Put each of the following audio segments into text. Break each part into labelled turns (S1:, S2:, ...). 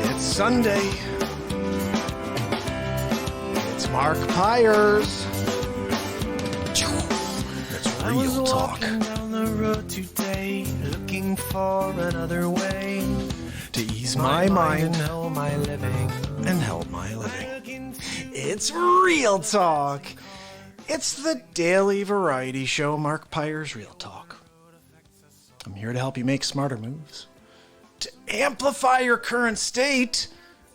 S1: It's Sunday. It's Mark Pyers. It's
S2: I was
S1: real talk.
S2: walking down the road today, looking for another way
S1: To ease my mind
S2: and help my living.
S1: and help my living. It's real talk. It's the daily variety show, Mark Pyers Real Talk. I'm here to help you make smarter moves, to amplify your current state,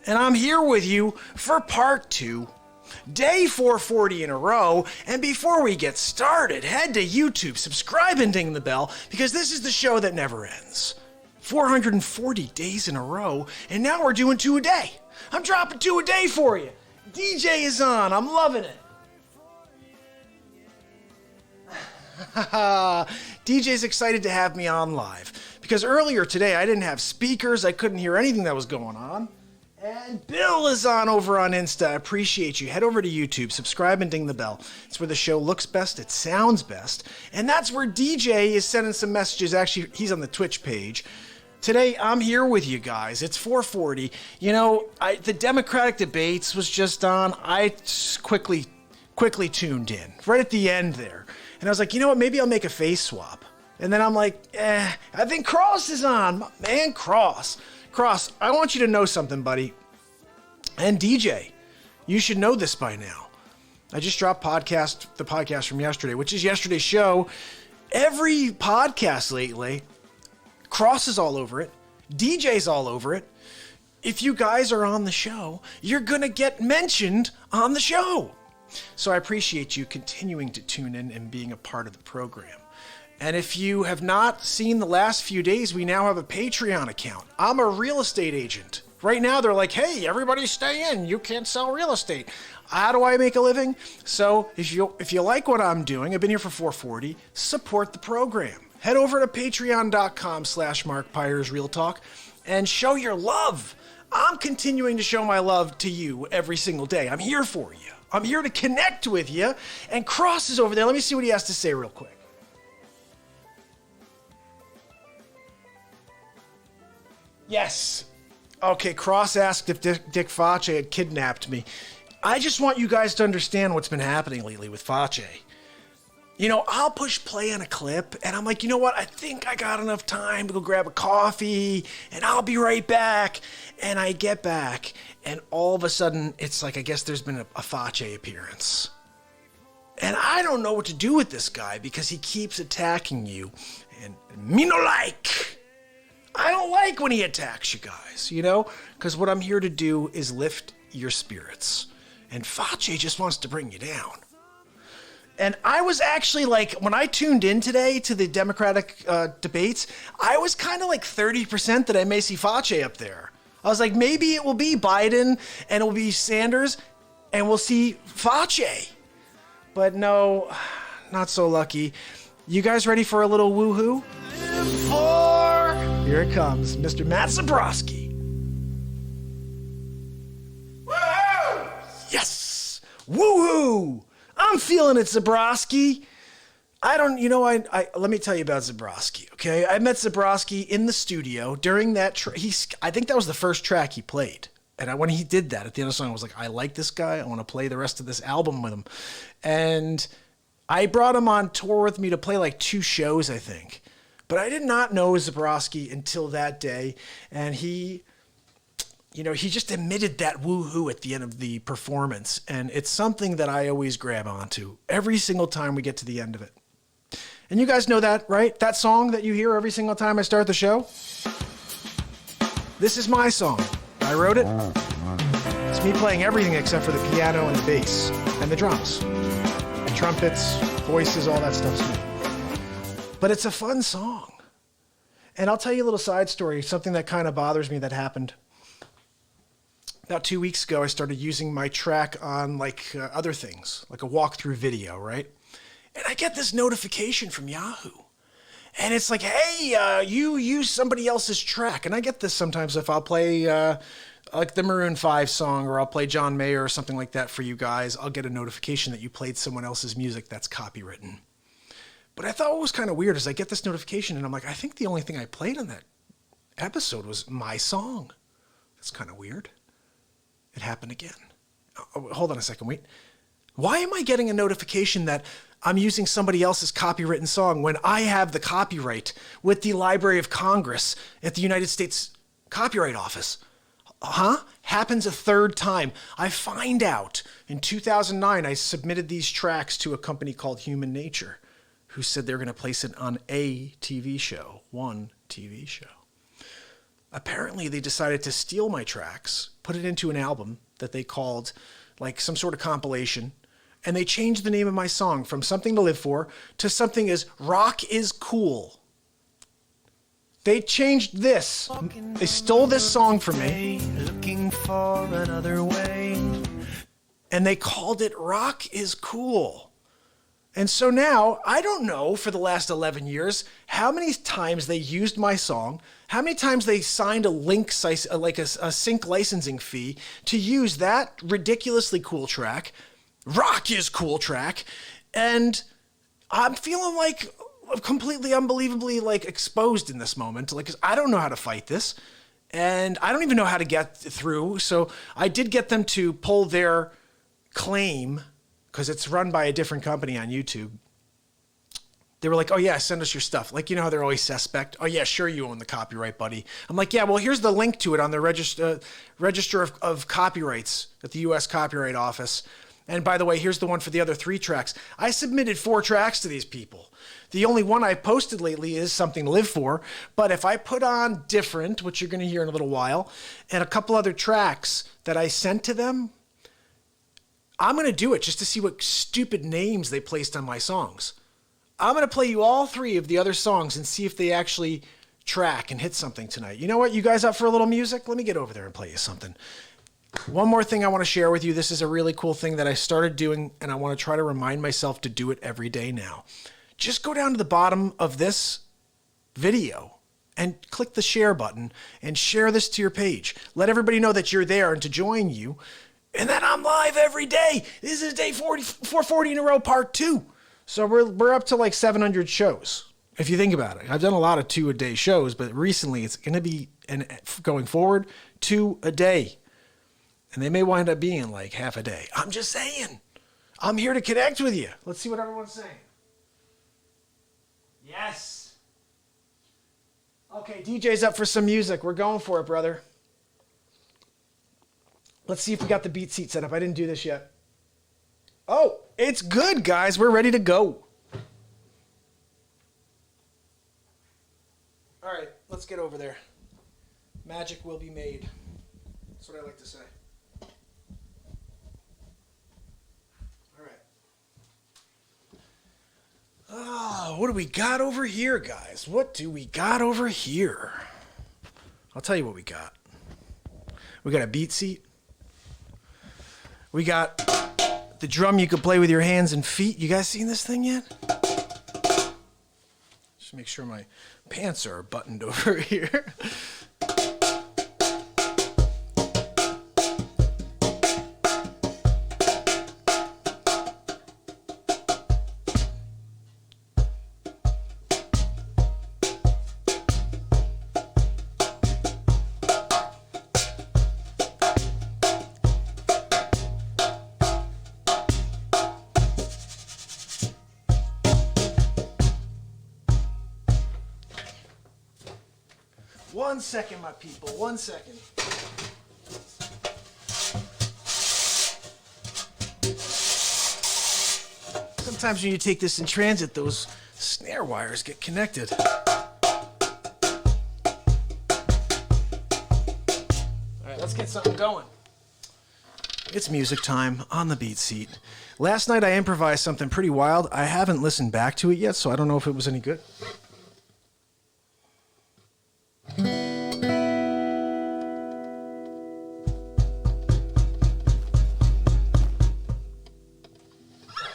S1: and I'm here with you for part 2, day 440 in a row. And before we get started, head to YouTube, subscribe and ding the bell, because this is the show that never ends. 440 days in a row, and now we're doing 2 a day. I'm dropping 2 a day for you. DJ is on. I'm loving it. DJ's excited to have me on live because earlier today I didn't have speakers. I couldn't hear anything that was going on. And Bill is on over on Insta. I appreciate you. Head over to YouTube, subscribe and ding the bell. It's where the show looks best, it sounds best, and that's where DJ is sending some messages. Actually, he's on the Twitch page. Today, I'm here with you guys. It's 440. You know, the Democratic debates was just on. I quickly tuned in right at the end there. And I was like, you know what? Maybe I'll make a face swap. And then I'm like, I think Cross is on. Man, Cross, I want you to know something, buddy. And DJ, you should know this by now. I just dropped the podcast from yesterday, which is yesterday's show. Every podcast lately, Cross is all over it. DJ's all over it. If you guys are on the show, you're going to get mentioned on the show. So I appreciate you continuing to tune in and being a part of the program. And if you have not seen the last few days, we now have a Patreon account. I'm a real estate agent. Right now, they're like, hey, everybody stay in. You can't sell real estate. How do I make a living? So if you like what I'm doing, I've been here for 440, support the program. Head over to patreon.com/Mark Pyers Real Talk and show your love. I'm continuing to show my love to you every single day. I'm here for you. I'm here to connect with you. And Cross is over there. Let me see what he has to say real quick. Yes. Okay, Cross asked if Dick Facce had kidnapped me. I just want you guys to understand what's been happening lately with Facce. You know, I'll push play on a clip, and I'm like, you know what? I think I got enough time to go grab a coffee, and I'll be right back. And I get back, and all of a sudden, it's like, I guess there's been a Facce appearance. And I don't know what to do with this guy, because he keeps attacking you. And me no like. I don't like when he attacks you guys, you know? Because what I'm here to do is lift your spirits. And Facce just wants to bring you down. And I was actually like, when I tuned in today to the Democratic debates, I was kind of like 30% that I may see Facce up there. I was like, maybe it will be Biden and it will be Sanders and we'll see Facce. But no, not so lucky. You guys ready for a little woohoo? Here it comes, Mr. Matt Zabrowski. Woohoo! Yes! Woohoo! I'm feeling it, Zabrowski. Let me tell you about Zabrowski, okay? I met Zabrowski in the studio during that, I think that was the first track he played. And when he did that, at the end of the song, I was like, I like this guy. I want to play the rest of this album with him. And I brought him on tour with me to play like 2 shows, I think. But I did not know Zabrowski until that day. And he just emitted that woohoo at the end of the performance. And it's something that I always grab onto every single time we get to the end of it. And you guys know that, right? That song that you hear every single time I start the show? This is my song. I wrote it. It's me playing everything except for the piano and the bass and the drums. And trumpets, voices, all that stuff's me. But it's a fun song. And I'll tell you a little side story, something that kind of bothers me that happened. About 2 weeks ago, I started using my track on other things, like a walkthrough video, right? And I get this notification from Yahoo. And it's like, hey, you used somebody else's track. And I get this sometimes if I'll play like the Maroon 5 song, or I'll play John Mayer or something like that for you guys. I'll get a notification that you played someone else's music that's copywritten. But I thought what was kind of weird is I get this notification and I'm like, I think the only thing I played on that episode was my song. That's kind of weird. It happened again. Oh, hold on a second, wait. Why am I getting a notification that I'm using somebody else's copywritten song when I have the copyright with the Library of Congress at the United States Copyright Office? Huh? Happens a third time. I find out in 2009, I submitted these tracks to a company called Human Nature, who said they were going to place it on a TV show, one TV show. Apparently, they decided to steal my tracks, put it into an album that they called like some sort of compilation, and they changed the name of my song from Something to Live For to something as Rock is Cool. They changed this. They stole this song from me.
S2: Looking for another way.
S1: And they called it Rock is Cool. And so now, I don't know for the last 11 years how many times they used my song, how many times they signed a sync licensing fee to use that ridiculously cool track, Rock is Cool track, and I'm feeling like completely unbelievably like exposed in this moment. Like, 'cause I don't know how to fight this, and I don't even know how to get through. So I did get them to pull their claim, because it's run by a different company on YouTube. They were like, oh yeah, send us your stuff. Like, you know how they're always suspect? Oh yeah, sure you own the copyright, buddy. I'm like, yeah, well, here's the link to it on the Register of Copyrights at the US Copyright Office. And by the way, here's the one for the other 3 tracks. I submitted 4 tracks to these people. The only one I posted lately is Something to Live For. But if I put on Different, which you're going to hear in a little while, and a couple other tracks that I sent to them, I'm going to do it just to see what stupid names they placed on my songs. I'm going to play you all 3 of the other songs and see if they actually track and hit something tonight. You know what? You guys up for a little music? Let me get over there and play you something. One more thing I want to share with you. This is a really cool thing that I started doing, and I want to try to remind myself to do it every day now. Just go down to the bottom of this video and click the share button and share this to your page. Let everybody know that you're there and to join you, and that I'm live every day. This is day 440 in a row, part 2. So we're up to like 700 shows. If you think about it, I've done a lot of 2-a-day shows, but recently it's going to be, and going forward, 2 a day. And they may wind up being like half a day. I'm just saying. I'm here to connect with you. Let's see what everyone's saying. Yes. Okay, DJ's up for some music. We're going for it, brother. Let's see if we got the beat seat set up. I didn't do this yet. Oh, it's good, guys. We're ready to go. All right, let's get over there. Magic will be made. That's what I like to say. All right. Oh, what do we got over here, guys? What do we got over here? I'll tell you what we got. We got a beat seat. We got the drum you can play with your hands and feet. You guys seen this thing yet? Just make sure my pants are buttoned over here. One second, my people. 1 second. Sometimes when you take this in transit, those snare wires get connected. All right, let's get something going. It's music time on the beat seat. Last night I improvised something pretty wild. I haven't listened back to it yet, so I don't know if it was any good.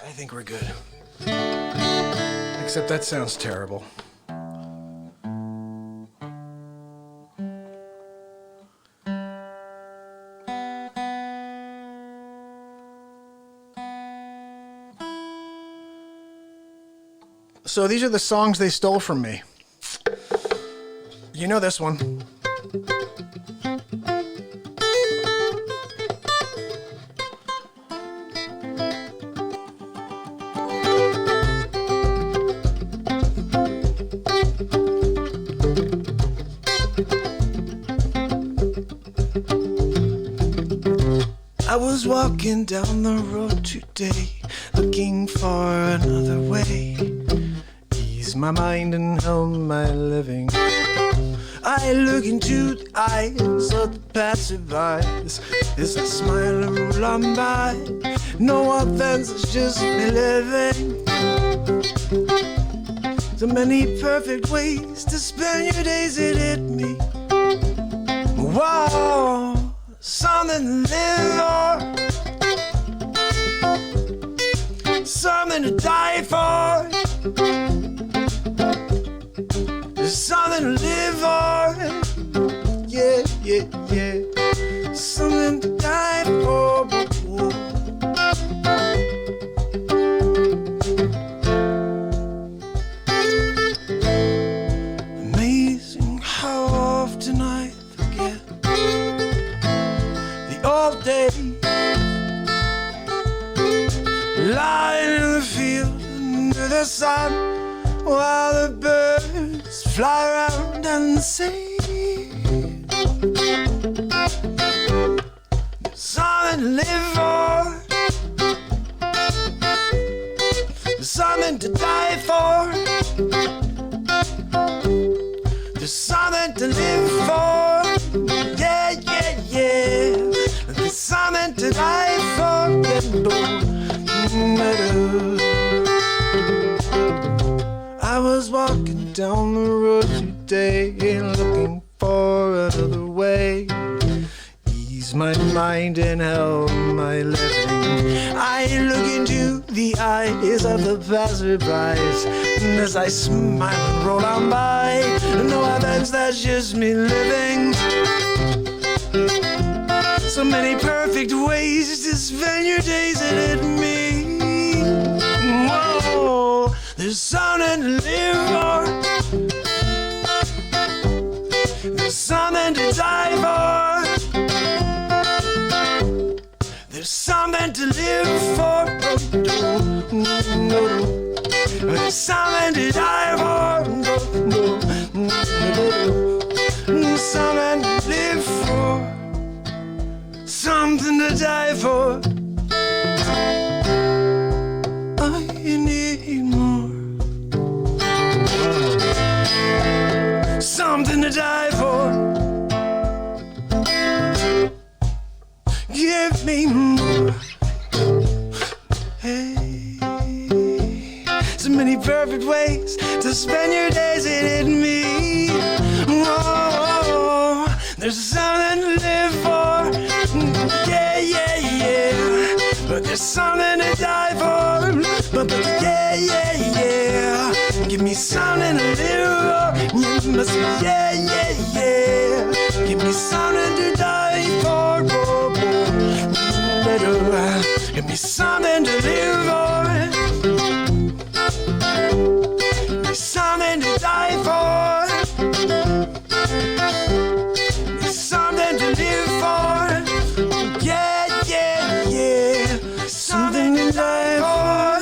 S1: I think we're good. Except that sounds terrible. So these are the songs they stole from me. You know this one. I was walking down the road today, looking for another way. Ease my mind and help my living. I look into the eyes of the passerbys as I smile and roll on by. No offense, it's just me living. So many perfect ways to spend your days, it hit me. Whoa, something to live for, something to die for. There's something to live for, yeah, yeah, yeah. Something to die for. Amazing how often I forget the old days, lying in the field under the sun, while the birds fly around and sing. There's something to live for, there's something to die for. There's something to live for, yeah, yeah, yeah. There's something to die for, I was walking down the road today, looking for another way. Ease my mind and help my living. I look into the eyes of the passerbys as I smile and roll on by. No offense, that's just me living. So many perfect ways to spend your days, it hit me. Whoa, there's something to live for, there's something to die for. There's something to live for, there's something to die for, something to live for, something to die for. I need more, something to die for. Give me more. Hey, so many perfect ways to spend your days, it hit me. Whoa, there's something to live for, yeah, yeah, yeah. But there's something to die for, but yeah, yeah, yeah. Give me something to live for, you must, yeah, yeah, yeah. Give me something to die for. Give me something to live for, give me something to die for, give me something to live for, yeah, yeah, yeah, something to die for,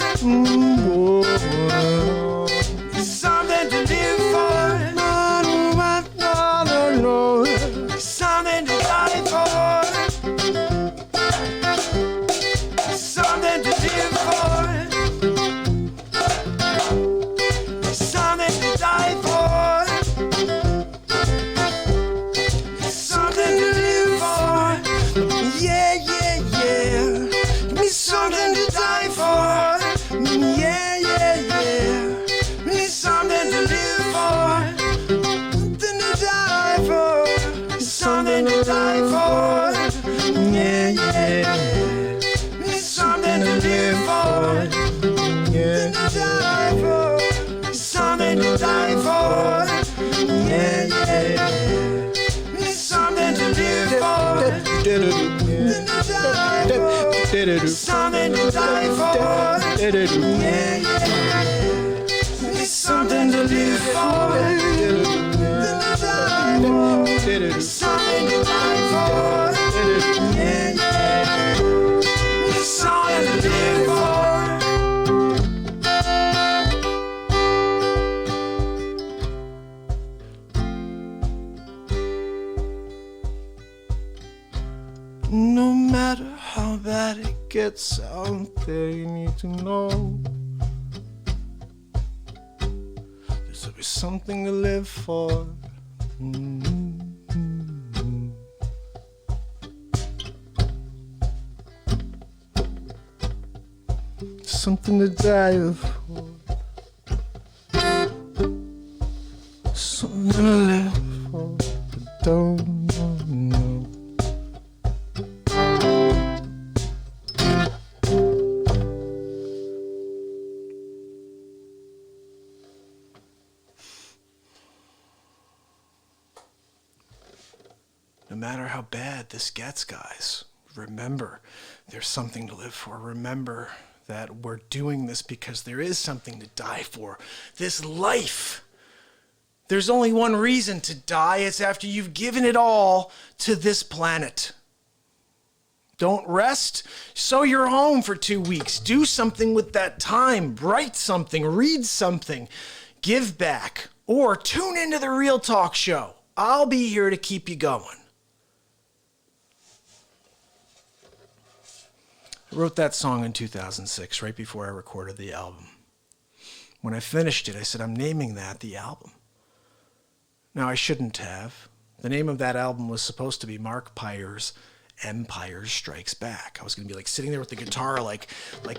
S1: something to live for, something to die for. Something to live for, something to die for, something to live for, yeah, yeah, yeah. Give me something to die for, yeah, yeah, yeah. Give me something to live for, something to die for, something to die for, yeah, yeah. Something to live for, yeah, to die for, something to die for, yeah, yeah. Something to live for, something to die for, something to die for, yeah, yeah. Something to live for, something to die for. it's out there you need to know. There's always something to live for. Something to die for. Something to live for. But don't know. No matter how bad this gets, guys, remember there's something to live for. Remember that we're doing this because there is something to die for. This life. There's only one reason to die. It's after you've given it all to this planet. Don't rest. Sew your home for 2 weeks. Do something with that time. Write something. Read something. Give back. Or tune into the Real Talk Show. I'll be here to keep you going. I wrote that song in 2006, right before I recorded the album. When I finished it, I said, I'm naming that the album. Now, I shouldn't have. The name of that album was supposed to be Mark Pyre's Empire Strikes Back. I was going to be like sitting there with the guitar like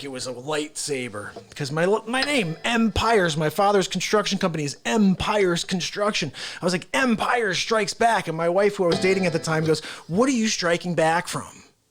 S1: it was a lightsaber. Because my name, Empires, my father's construction company is Empires Construction. I was like, Empire Strikes Back. And my wife, who I was dating at the time, goes, what are you striking back from?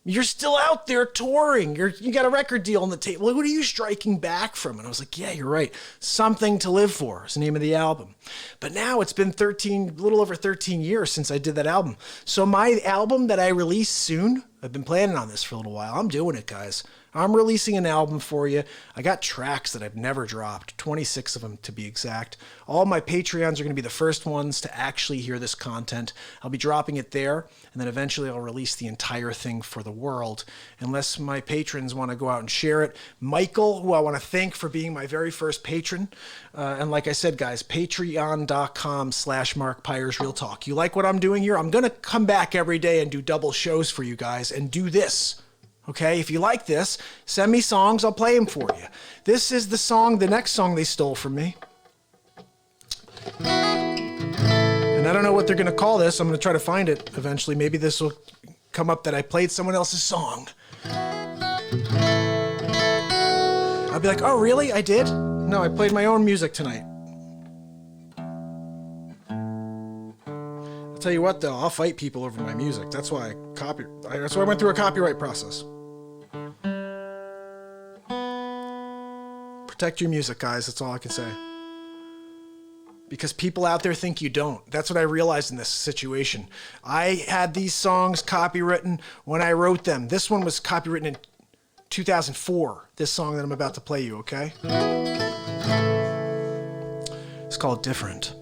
S1: You're still out there touring. You got a record deal on the table. What are you striking back from? And I was like, yeah, you're right. Something to Live For is the name of the album. But now it's been a little over 13 years since I did that album. So my album that I release soon, I've been planning on this for a little while. I'm doing it, guys. I'm releasing an album for you. I got tracks that I've never dropped, 26 of them to be exact. All my Patreons are going to be the first ones to actually hear this content. I'll be dropping it there, and then eventually I'll release the entire thing for the world, unless my patrons want to go out and share it. Michael, who I want to thank for being my very first patron. And like I said, guys, patreon.com/Mark Pyres Real Talk. You like what I'm doing here? I'm going to come back every day and do double shows for you guys and do this. Okay, if you like this, send me songs, I'll play them for you. This is the next song they stole from me. And I don't know what they're going to call this. I'm going to try to find it eventually. Maybe this will come up that I played someone else's song. I'll be like, oh, really? I did? No, I played my own music tonight. I'll tell you what, though, I'll fight people over my music. That's why I went through a copyright process. Protect your music, guys. That's all I can say. Because people out there think you don't. That's what I realized in this situation. I had these songs copywritten when I wrote them. This one was copywritten in 2004. This song that I'm about to play you, okay? It's called Different.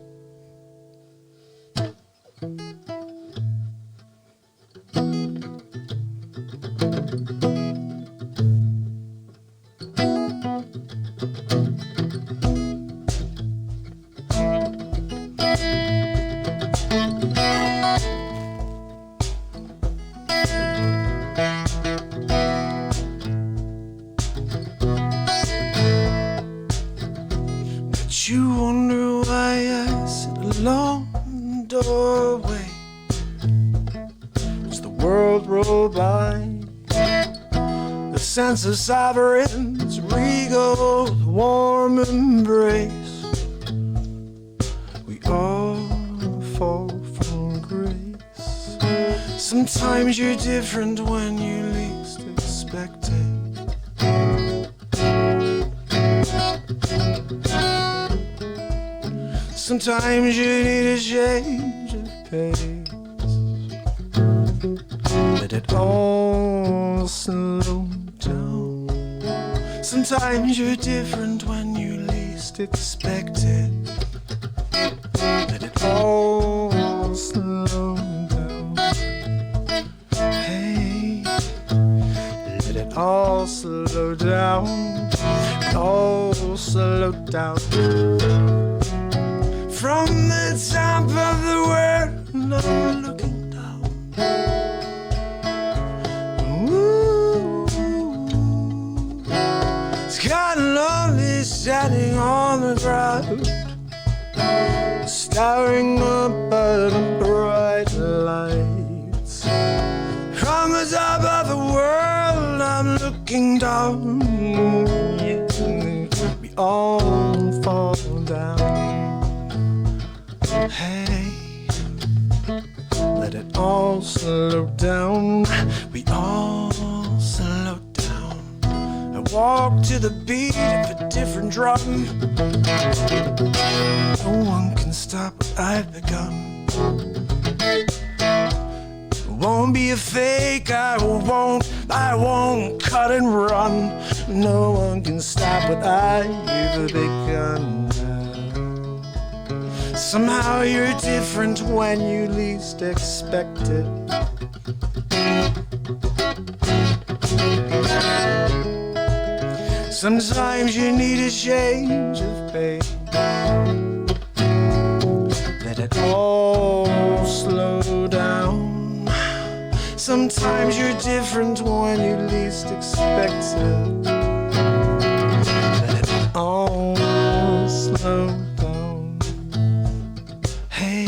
S1: You wonder why I sit alone in the doorway as the world rolled by. The sense of sovereign's regal, warm embrace. We all fall from grace. Sometimes you're different when you least expect it. Sometimes you need a change of pace. Let it all slow down. Sometimes you're different when you least expect it. Let it all slow down. Hey, let it all slow down. All slow down. From the top of the world, I'm looking down. Ooh, standing on the ground, staring up at the bright lights. From the top of the world, I'm looking down. Yeah, we all fall down. Hey, let it all slow down. We all slow down. I walk to the beat of a different drum. No one can stop what I've begun. Won't be a fake, I won't cut and run. No one can stop what I've begun. Somehow you're different when you least expect it. Sometimes you need a change of pace. Let it all slow down. Sometimes you're different when you least expect it. Let it all slow down. Hey,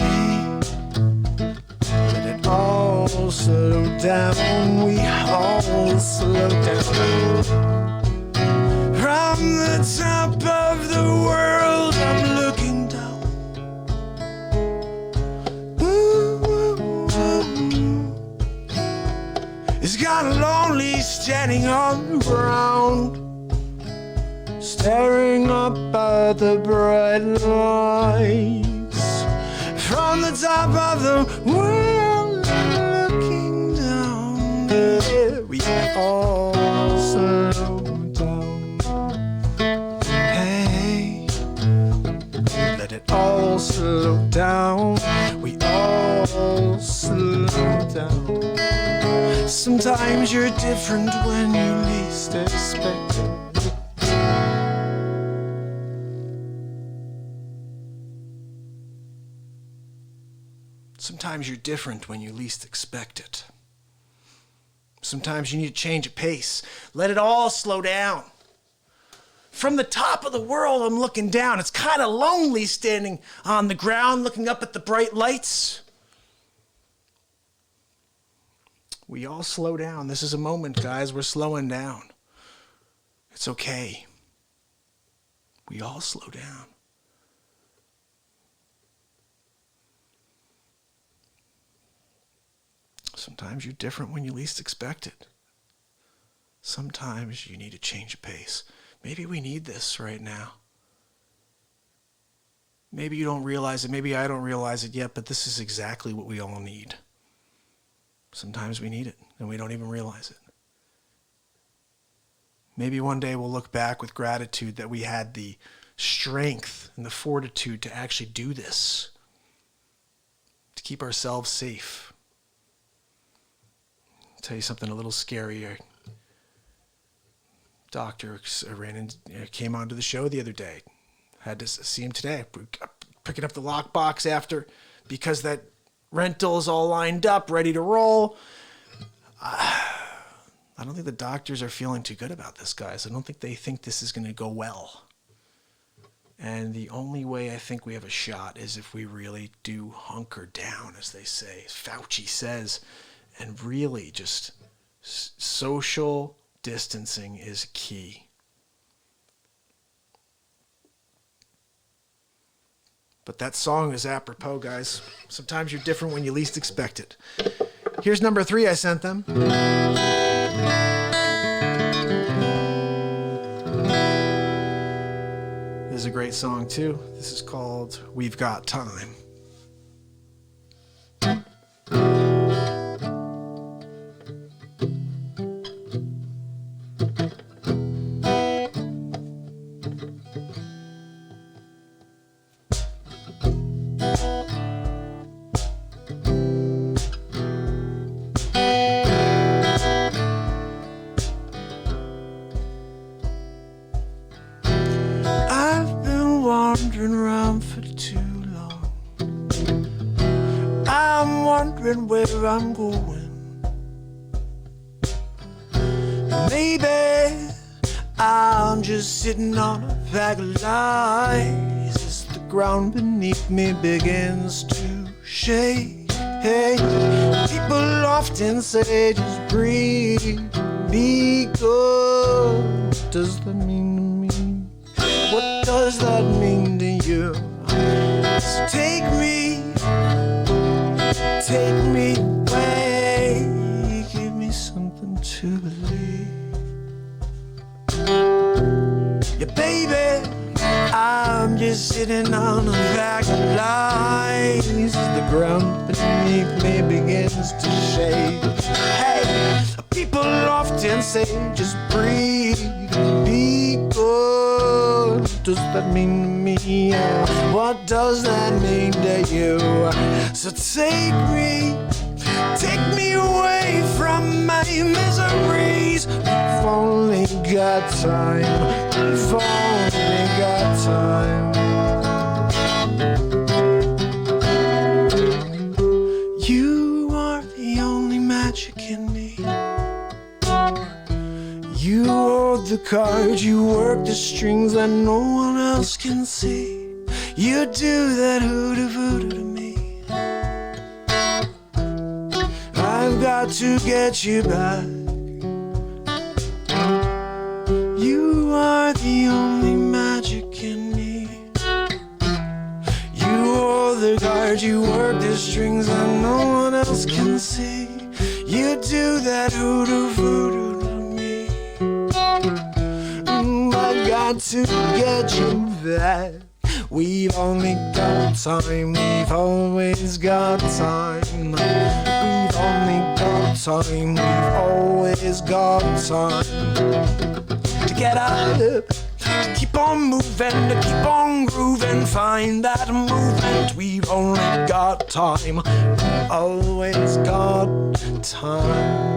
S1: let it all slow down. We all slow down. From the top of the world, I'm looking down. It's kinda lonely standing on the ground, staring up at the bright lights. From the top of the world, looking down. Yeah, we all slow down. Hey, let it all slow down. We all slow down. Sometimes you're different when you least expect it. Sometimes you're different when you least expect it. Sometimes you need to change of pace. Let it all slow down. From the top of the world, I'm looking down. It's kind of lonely standing on the ground, looking up at the bright lights. We all slow down. This is a moment, guys. We're slowing down. It's okay. We all slow down. Sometimes you're different when you least expect it. Sometimes you need to change of pace. Maybe we need this right now. Maybe you don't realize it. Maybe I don't realize it yet, but this is exactly what we all need. Sometimes we need it, and we don't even realize it. Maybe one day we'll look back with gratitude that we had the strength and the fortitude to actually do this, to keep ourselves safe. I'll tell you something a little scary. Doctor came onto the show the other day. Had to see him today. Picking up the lockbox after, because that rental is all lined up, ready to roll. I don't think the doctors are feeling too good about this, guys. I don't think they think this is going to go well. And the only way I think we have a shot is if we really do hunker down, as they say, as Fauci says, and really just social distancing is key. But that song is apropos, guys. Sometimes you're different when you least expect it. Here's number 3 I sent them. This is a great song, too. This is called We've Got Time. Wandering around for too long. I'm wondering where I'm going. Maybe I'm just sitting on a bag of lies as the ground beneath me begins to shake. Hey, people often say just breathe, be good. What does that mean to me? What does that mean to you? So take me away, give me something to believe. Yeah, baby, I'm just sitting on a bag of lies as the ground beneath me begins to shake. Hey, people often say just breathe, be good. What does that mean to me? What does that mean to you? So take me away from my miseries. We've only got time. We've only got time. You are the only magic in me. You hold the cards, you work the strings that no one else can see. You do that hoodoo voodoo to me. I've got to get you back. You are the only magic in me. You hold the cards, you work the strings that no one else can see. You do that hoodoo voodoo to me. I've got to get you back. We've only got time, we've always got time. We've only got time, we've always got time. To get up, to keep on moving, to keep on grooving, find that movement. We've only got time, we've always got time.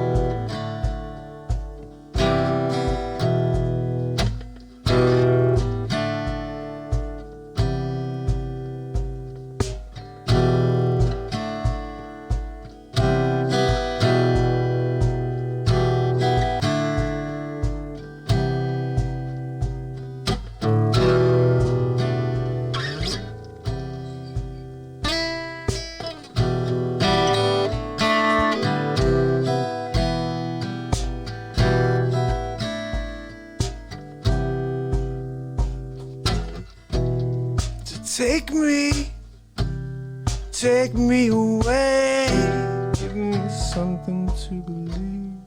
S1: Take me away, give me something to believe.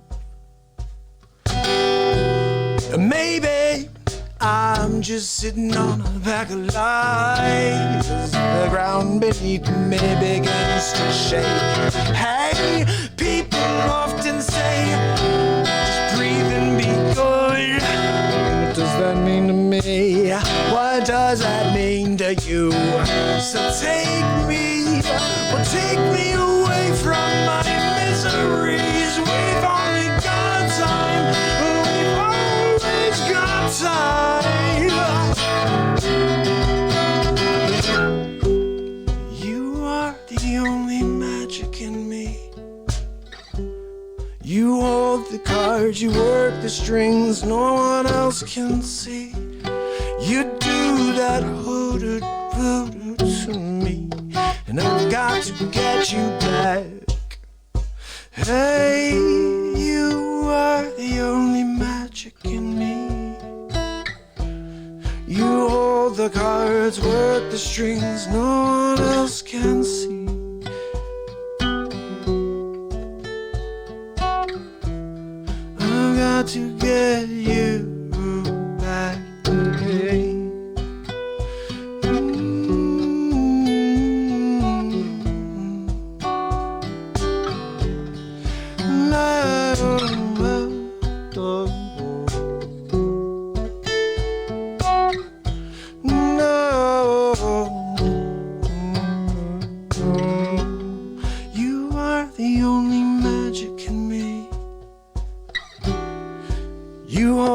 S1: Maybe I'm just sitting on a bag of lies as the ground beneath me begins to shake. Hey, people often say, just breathe and be good. What does that mean to me? What does that mean to you? So take me away from my miseries. We've only got time. We've always got time. You are the only magic in me. You hold the cards, you work the strings no one else can see. You do that hoodoo voodoo to me, and I've got to get you back. Hey, you are the only magic in me. You hold the cards, work the strings no one else can see. I've got to get you back. Hey.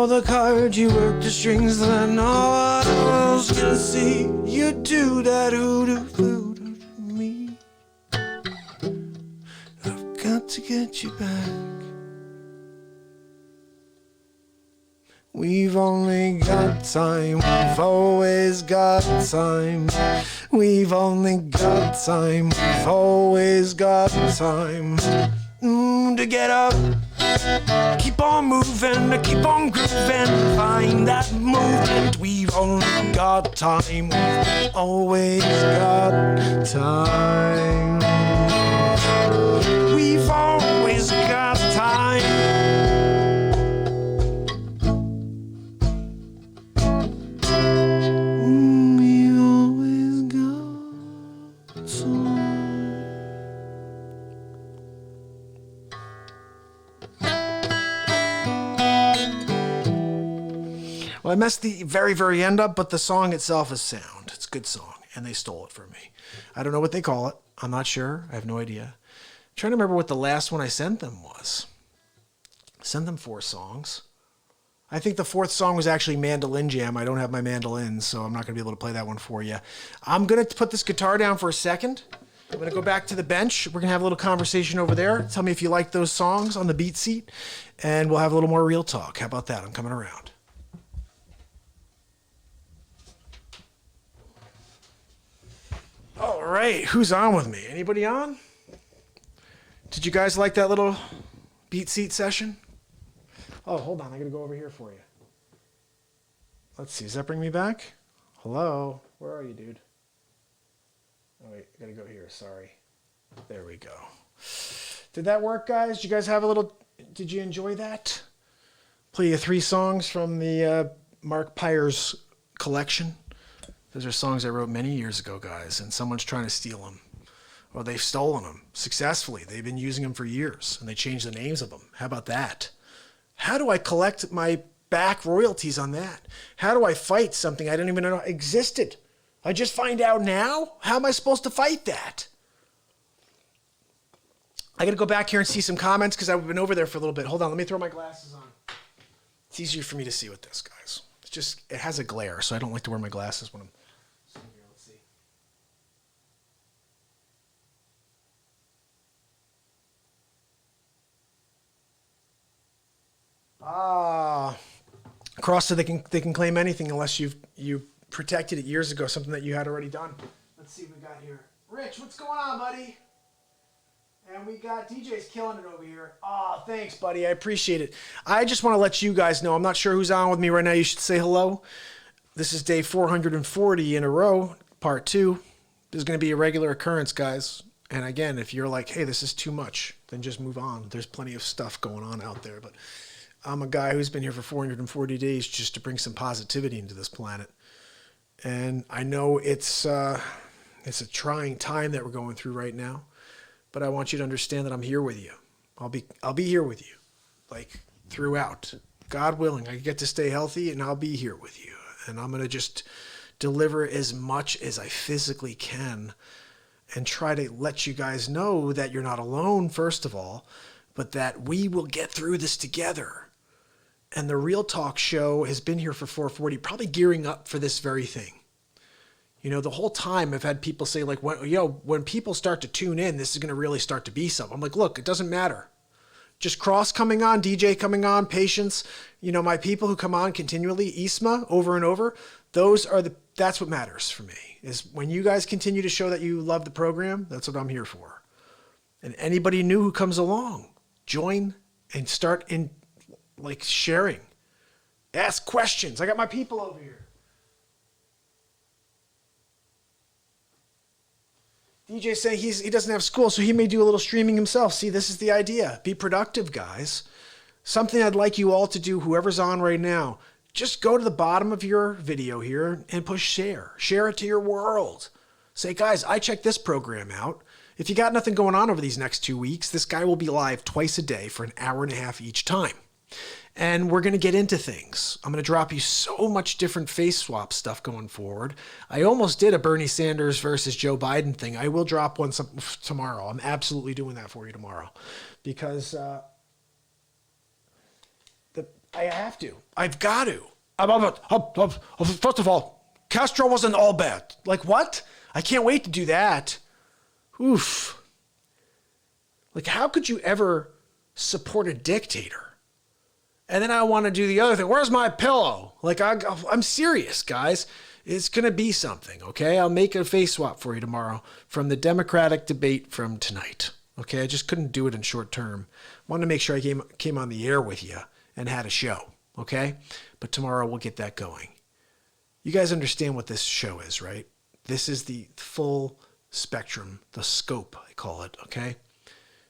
S1: The cards, you work the strings that no one else can see. You do that hoodoo voodoo to me. I've got to get you back. We've only got time, we've always got time. We've only got time, we've always got time. To get up, keep on moving, keep on grooving, find that movement. We've only got time, we've always got time. We've always got time. We've always got time. Well, I messed the very, very end up, but the song itself is sound. It's a good song, and they stole it from me. I don't know what they call it. I'm not sure. I have no idea. I'm trying to remember what the last one I sent them was. I sent them 4 songs. I think the 4th song was actually Mandolin Jam. I don't have my mandolins, so I'm not going to be able to play that one for you. I'm going to put this guitar down for a second. I'm going to go back to the bench. We're going to have a little conversation over there. Tell me if you like those songs on the beat seat, and we'll have a little more real talk. How about that? I'm coming around. All right, who's on with me? Anybody on? Did you guys like that little beat seat session? Oh, hold on, I gotta go over here for you. Let's see, does that bring me back? Hello, where are you, dude? Oh wait, I gotta go here, sorry. There we go. Did that work, guys? Did you guys have a little, did you enjoy that? Play you 3 songs from the Mark Pyers collection. Those are songs I wrote many years ago, guys, and someone's trying to steal them. Or they've stolen them successfully. They've been using them for years, and they changed the names of them. How about that? How do I collect my back royalties on that? How do I fight something I didn't even know existed? I just find out now? How am I supposed to fight that? I got to go back here and see some comments because I've been over there for a little bit. Hold on, let me throw my glasses on. It's easier for me to see with this, guys. It's just, it has a glare, so I don't like to wear my glasses when I'm... Let's see. Cross, so they can claim anything unless you protected it years ago, something that you had already done. Let's see what we got here. Rich, what's going on, buddy? And we got DJ's killing it over here. Oh, thanks, buddy. I appreciate it. I just want to let you guys know, I'm not sure who's on with me right now. You should say hello. This is day 440 in a row, part 2. This is going to be a regular occurrence, guys. And again, if you're like, hey, this is too much, then just move on. There's plenty of stuff going on out there. But I'm a guy who's been here for 440 days just to bring some positivity into this planet. And I know it's a trying time that we're going through right now. But I want you to understand that I'm here with you. I'll be here with you, like throughout. God willing, I get to stay healthy, and I'll be here with you. And I'm going to just deliver as much as I physically can and try to let you guys know that you're not alone, first of all, but that we will get through this together. And the Real Talk show has been here for 440, probably gearing up for this very thing. You know, the whole time I've had people say, like, when people start to tune in, this is going to really start to be something. I'm like, look, it doesn't matter. Just Cross coming on, DJ coming on, Patience, you know, my people who come on continually, Isma, over and over, that's what matters for me, is when you guys continue to show that you love the program, that's what I'm here for. And anybody new who comes along, join and start in, like, sharing. Ask questions. I got my people over here. DJ saying he doesn't have school, so he may do a little streaming himself. See, this is the idea. Be productive, guys. Something I'd like you all to do, whoever's on right now, just go to the bottom of your video here and push share. Share it to your world. Say, guys, I checked this program out. If you got nothing going on over these next 2 weeks, this guy will be live twice a day for an hour and a half each time. And we're going to get into things. I'm going to drop you so much different face swap stuff going forward. I almost did a Bernie Sanders versus Joe Biden thing. I will drop one tomorrow. I'm absolutely doing that for you tomorrow. Because I have to. I've got to. First of all, Castro wasn't all bad. Like, what? I can't wait to do that. Oof. Like, how could you ever support a dictator And then I want to do the other thing. Where's my pillow? Like, I'm serious, guys. It's going to be something, okay? I'll make a face swap for you tomorrow from the Democratic debate from tonight, okay? I just couldn't do it in short term. Wanted to make sure I came on the air with you and had a show, okay? But tomorrow we'll get that going. You guys understand what this show is, right? This is the full spectrum, the scope, I call it, okay?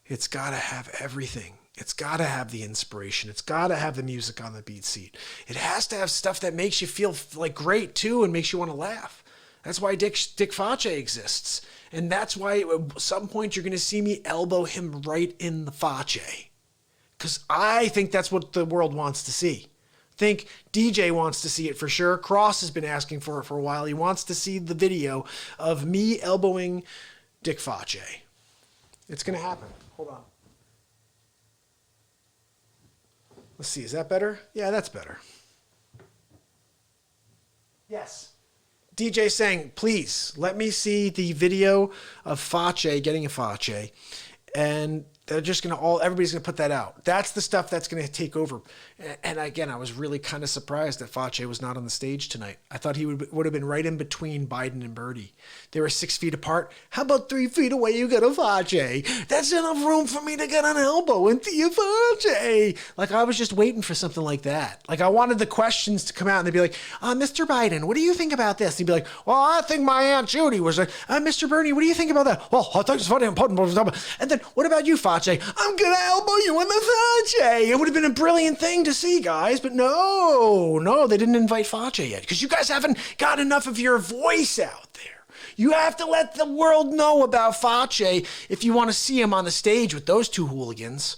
S1: It's got to have everything. It's got to have the inspiration. It's got to have the music on the beat seat. It has to have stuff that makes you feel like great too and makes you want to laugh. That's why Dick Face exists. And that's why at some point you're going to see me elbow him right in the face. Because I think that's what the world wants to see. I think DJ wants to see it for sure. Cross has been asking for it for a while. He wants to see the video of me elbowing Dick Face. It's going to happen. Hold on. Let's see, is that better? Yeah, that's better. Yes. DJ saying, please, let me see the video of Face getting a Face. And they're just going to everybody's going to put that out. That's the stuff that's going to take over. And again, I was really kind of surprised that Face was not on the stage tonight. I thought he would have been right in between Biden and Bernie. They were 6 feet apart. How about 3 feet away you get a Face? That's enough room for me to get an elbow into your Face. Like, I was just waiting for something like that. Like, I wanted the questions to come out and they'd be like, Mr. Biden, what do you think about this? And he'd be like, well, I think my Aunt Judy was like, Mr. Bernie, what do you think about that? Well, I think it's funny. And then, what about you, Face? I'm going to elbow you in the Face. It would have been a brilliant thing to see, guys. But no, they didn't invite Face yet because you guys haven't got enough of your voice out there. You have to let the world know about Face if you want to see him on the stage with those two hooligans.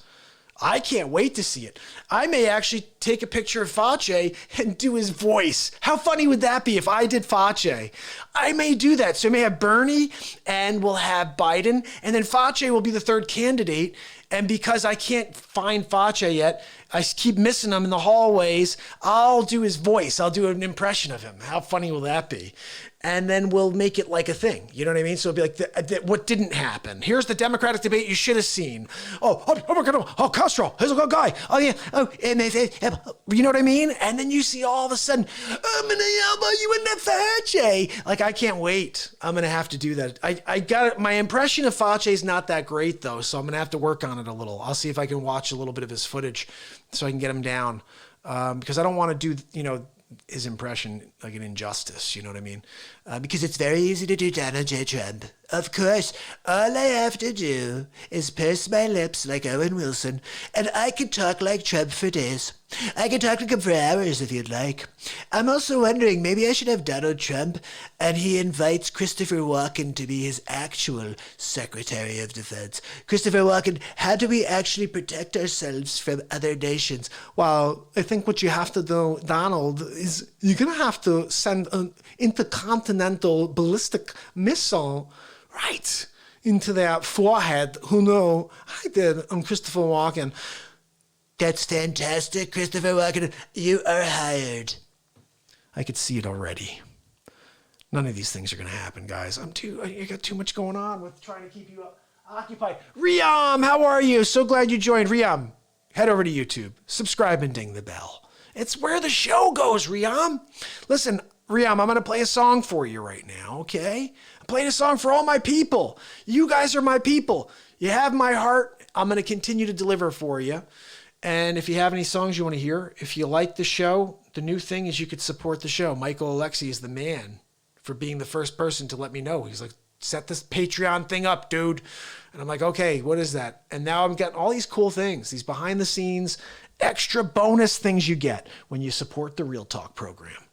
S1: I can't wait to see it. I may actually take a picture of Face and do his voice. How funny would that be if I did Face? I may do that. So I may have Bernie and we'll have Biden, and then Face will be the third candidate. And because I can't find Face yet, I keep missing him in the hallways, I'll do his voice. I'll do an impression of him. How funny will that be? And then we'll make it like a thing. You know what I mean? So it'll be like, what didn't happen? Here's the Democratic debate you should have seen. Castro, he's a good guy. Oh, yeah. Oh, you know what I mean? And then you see all of a sudden, I'm going to elbow you in the Face. Like, I can't wait. I'm going to have to do that. I got it. My impression of Face is not that great, though, so I'm going to have to work on it a little. I'll see if I can watch a little bit of his footage so I can get him down. Because I don't want to do, his impression like an injustice, you know what I mean? Because it's very easy to do Donald J. Trump. Of course, all I have to do is purse my lips like Owen Wilson, and I can talk like Trump for days. I can talk like him for hours if you'd like. I'm also wondering, maybe I should have Donald Trump, and he invites Christopher Walken to be his actual Secretary of Defense. Christopher Walken, how do we actually protect ourselves from other nations? Well, I think what you have to do, Donald, is you're going to have to send an intercontinental ballistic missile right into their forehead. Who know? I did on Christopher Walken. That's fantastic, Christopher Walken. You are hired. I could see it already. None of these things are going to happen, guys. I got too much going on with trying to keep you occupied. Riam, how are you? So glad you joined. Riam, head over to YouTube. Subscribe and ding the bell. It's where the show goes, Riam. Listen, Riam, I'm going to play a song for you right now, okay? I'm playing a song for all my people. You guys are my people. You have my heart. I'm going to continue to deliver for you. And if you have any songs you want to hear, if you like the show, the new thing is you could support the show. Michael Alexi is the man for being the first person to let me know. He's like, set this Patreon thing up, dude. And I'm like, okay, what is that? And now I'm getting all these cool things, these behind the scenes, extra bonus things you get when you support the Real Talk program.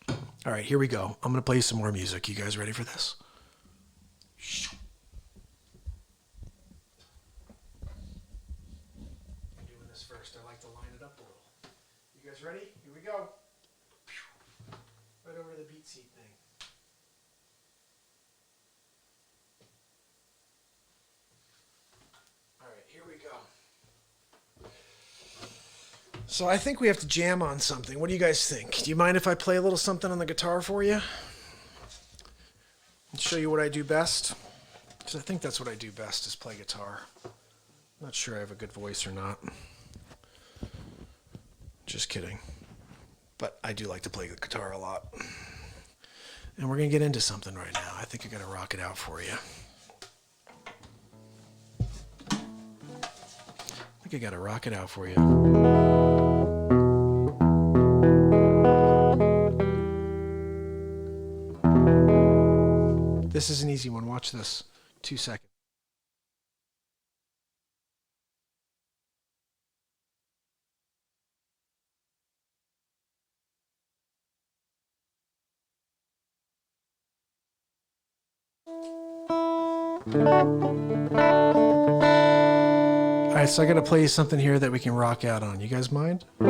S1: All right, here we go. I'm going to play you some more music. You guys ready for this? Ready? Here we go. Right over the beat seat thing. All right, here we go. So I think we have to jam on something. What do you guys think? Do you mind if I play a little something on the guitar for you? And show you what I do best? Because I think that's what I do best is play guitar. I'm not sure I have a good voice or not. Just kidding. But I do like to play the guitar a lot. And we're going to get into something right now. I think I got to rock it out for you. I got to rock it out for you. This is an easy one. Watch this. 2 seconds. Alright, so I gotta play you something here that we can rock out on. You guys mind? I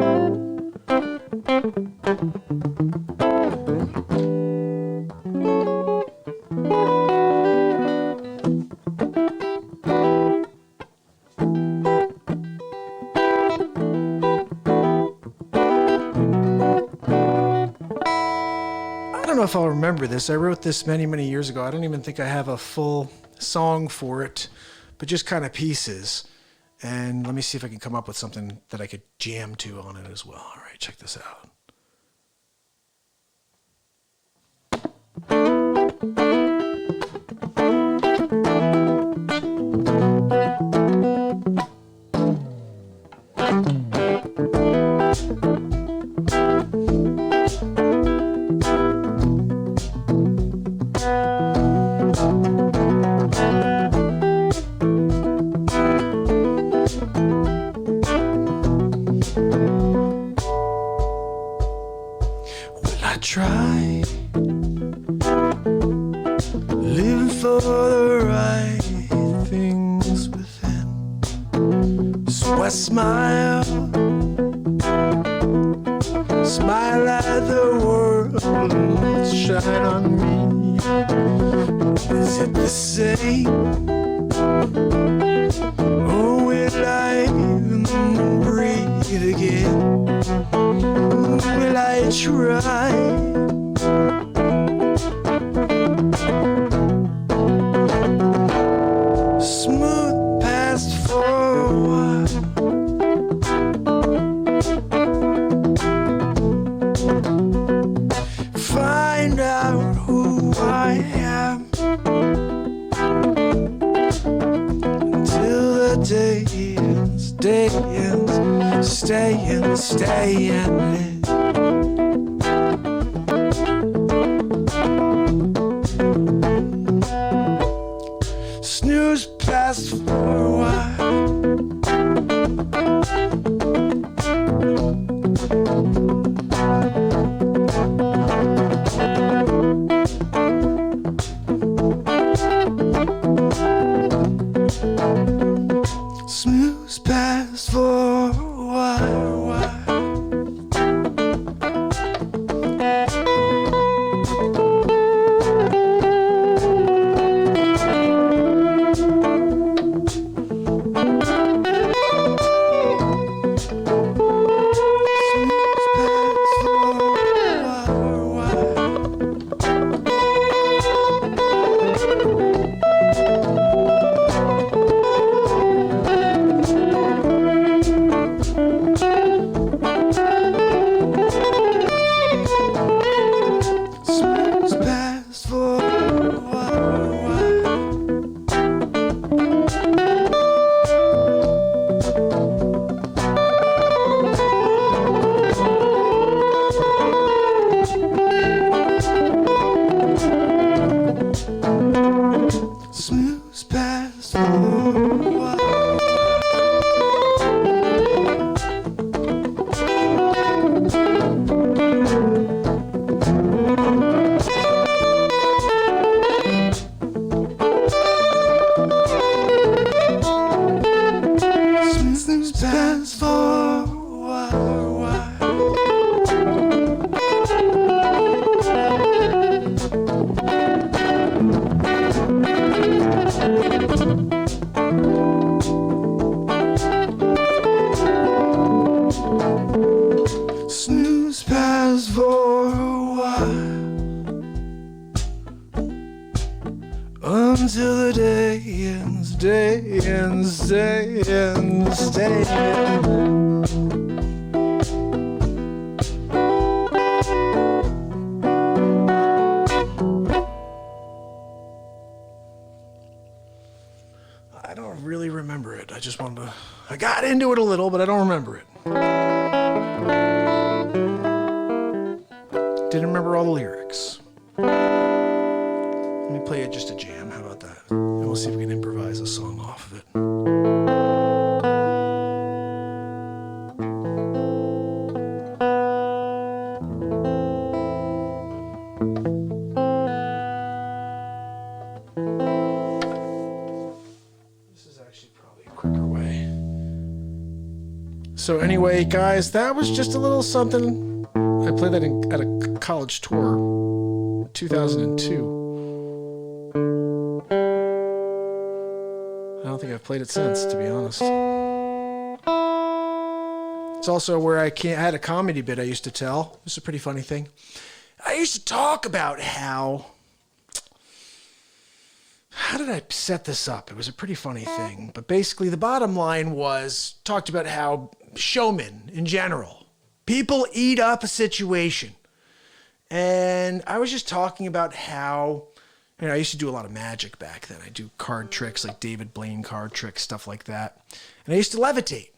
S1: don't know if I'll remember this. I wrote this many, many years ago. I don't even think I have a full song for it, but just kind of pieces. And let me see if I can come up with something that I could jam to on it as well. All right, check this out. Try living for the right things within. So I smile at the world shine on me. Is it the same? Or will I breathe again? Will I try? Smooth past for a while. Find out who I am until the day ends, stay and live. Snooze past for a while. Snooze past for a while. Until the day ends, day ends, day ends, day ends. it. I got into it a little, but I don't remember it. Didn't remember all the lyrics. Let me play it just a jam. How about that? And we'll see if we can improvise a song off of it. This is actually probably a quicker way. So anyway, guys, that was just a little something. I played that at a college tour, 2002. I don't think I've played it since, to be honest. It's also where I had a comedy bit I used to tell. It was a pretty funny thing. I used to talk about how did I set this up? It was a pretty funny thing. But basically the bottom line was, talked about how showmen in general, people eat up a situation. And I was just talking about how, I used to do a lot of magic back then. I do card tricks, like David Blaine card tricks, stuff like that. And I used to levitate.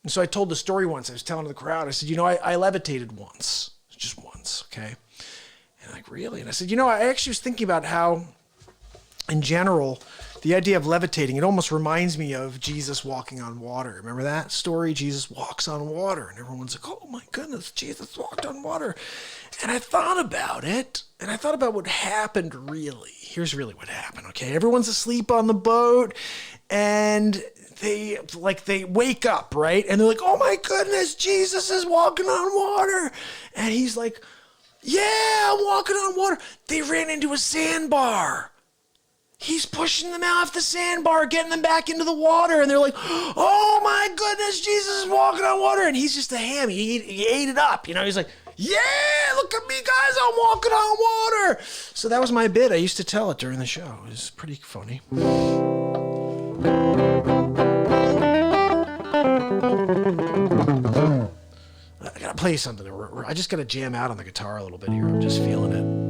S1: And so I told the story once. I was telling the crowd, I said, I levitated once. Just once, okay? And like, really? And I said, I actually was thinking about how, in general, the idea of levitating, it almost reminds me of Jesus walking on water. Remember that story? Jesus walks on water. And everyone's like, oh my goodness, Jesus walked on water. And I thought about it. And I thought about what happened really. Here's really what happened, okay? Everyone's asleep on the boat. And they wake up, right? And they're like, oh my goodness, Jesus is walking on water. And he's like, yeah, I'm walking on water. They ran into a sandbar. He's pushing them off the sandbar, getting them back into the water. And they're like, oh my goodness, Jesus is walking on water. And he's just a ham. He ate it up. He's like, yeah, look at me, guys. I'm walking on water. So that was my bit. I used to tell it during the show. It was pretty funny. I gotta play something. I just gotta jam out on the guitar a little bit here. I'm just feeling it.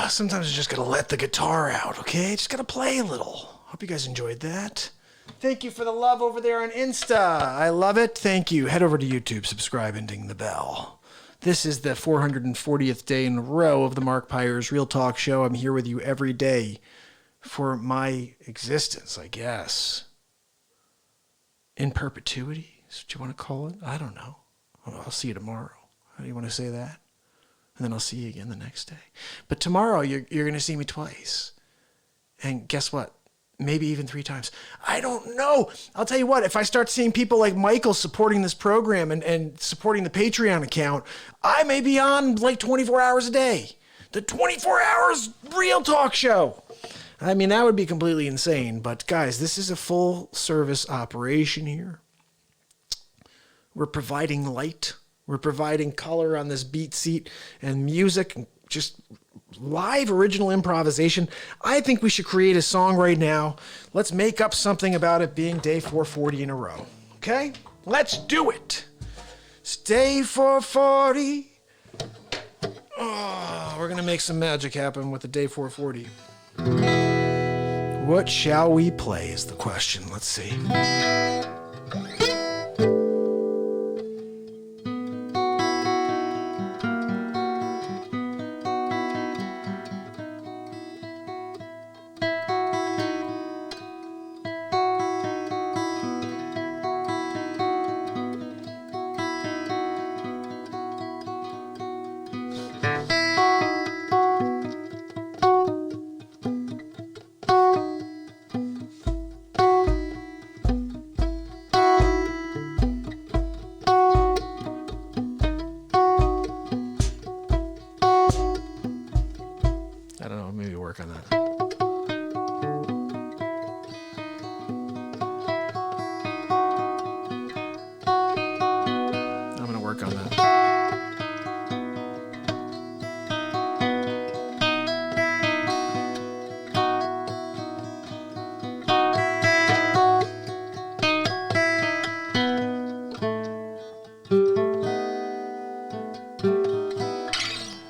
S1: Sometimes you just gotta let the guitar out, okay? Just gotta play a little. Hope you guys enjoyed that. Thank you for the love over there on Insta. I love it. Thank you. Head over to YouTube, subscribe, and ding the bell. This is the 440th day in a row of the Mark Pyers Real Talk Show. I'm here with you every day for my existence, I guess. In perpetuity is what you want to call it? I don't know. I'll see you tomorrow. How do you want to say that? And then I'll see you again the next day. But tomorrow, you're going to see me twice. And guess what? Maybe even 3 times. I don't know. I'll tell you what, if I start seeing people like Michael supporting this program and supporting the Patreon account, I may be on like 24 hours a day. The 24 hours Real Talk Show. I mean, that would be completely insane. But guys, this is a full service operation here. We're providing light. We're providing color on this beat seat and music and just live original improvisation. I think we should create a song right now. Let's make up something about it being day 440 in a row. Okay? Let's do it. It's day 440. we're going to make some magic happen with the Day 440. What shall we play is the question. Let's see. I don't know, maybe work on that. I'm going to work on that.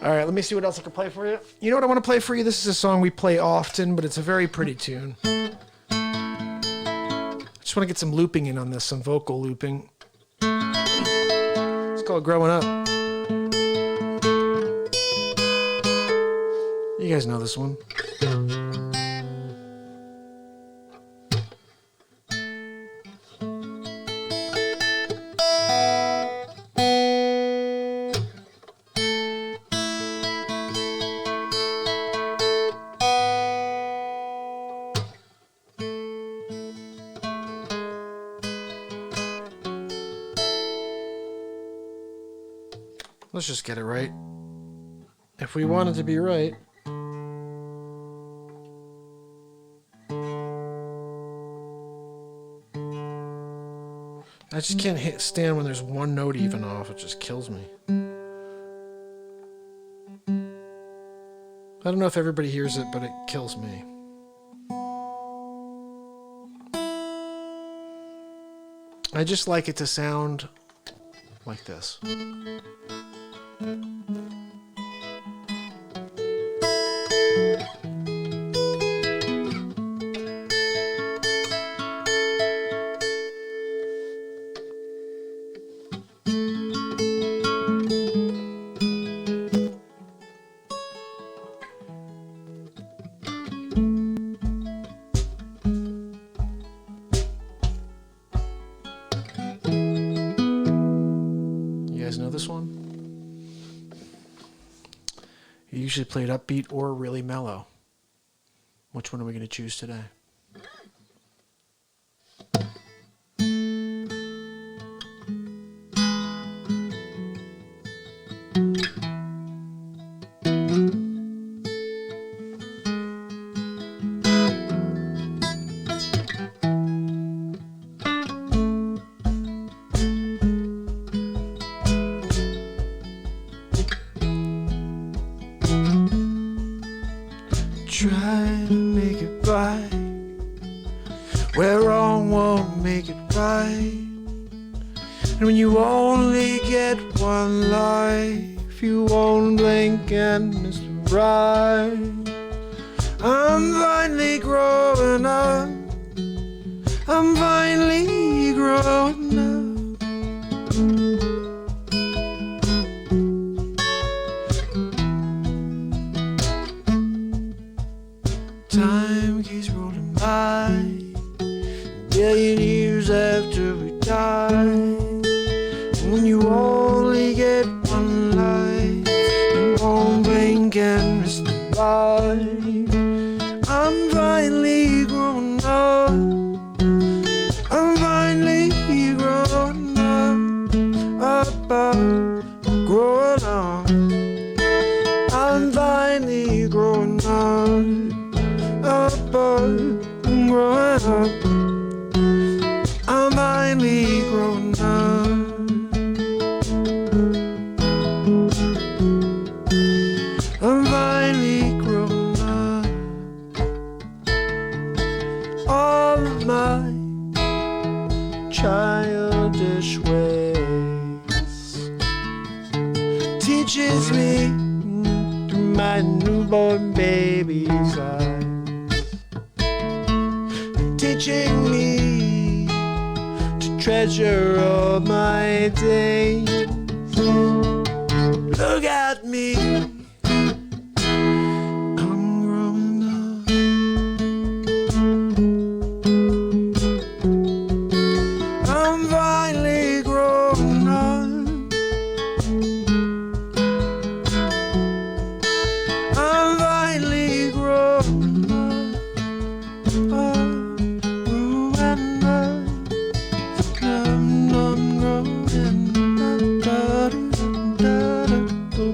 S1: All right, let me see what else I can play for you. You know what I want to play for you? This is a song we play often, but it's a very pretty tune. I just want to get some looping in on this, some vocal looping. It's called Growing Up. You guys know this one. Let's just get it right. If we want it to be right. I just can't stand when there's one note even off. It just kills me. I don't know if everybody hears it, but it kills me. I just like it to sound like this. You guys know this one? You usually play it upbeat or really mellow. Which one are we going to choose today? Try to make it right, where wrong won't make it right. And when you only get one life, you won't blink and it's right. I'm finally growing up, I'm finally growing up. Time keeps rolling by, a billion years after we die. When you only get one life, you won't blink and miss the light. I'm finally growing up, I'm finally growing up, growing up. I'm finally growing up. Growing up, I'm finally growing up. I'm finally growing up. newborn baby's eyes, teaching me to treasure all my days. Look at me, I'm growing up. I'm finally growing up. I'm finally growing up. Growing up. I'm growing up.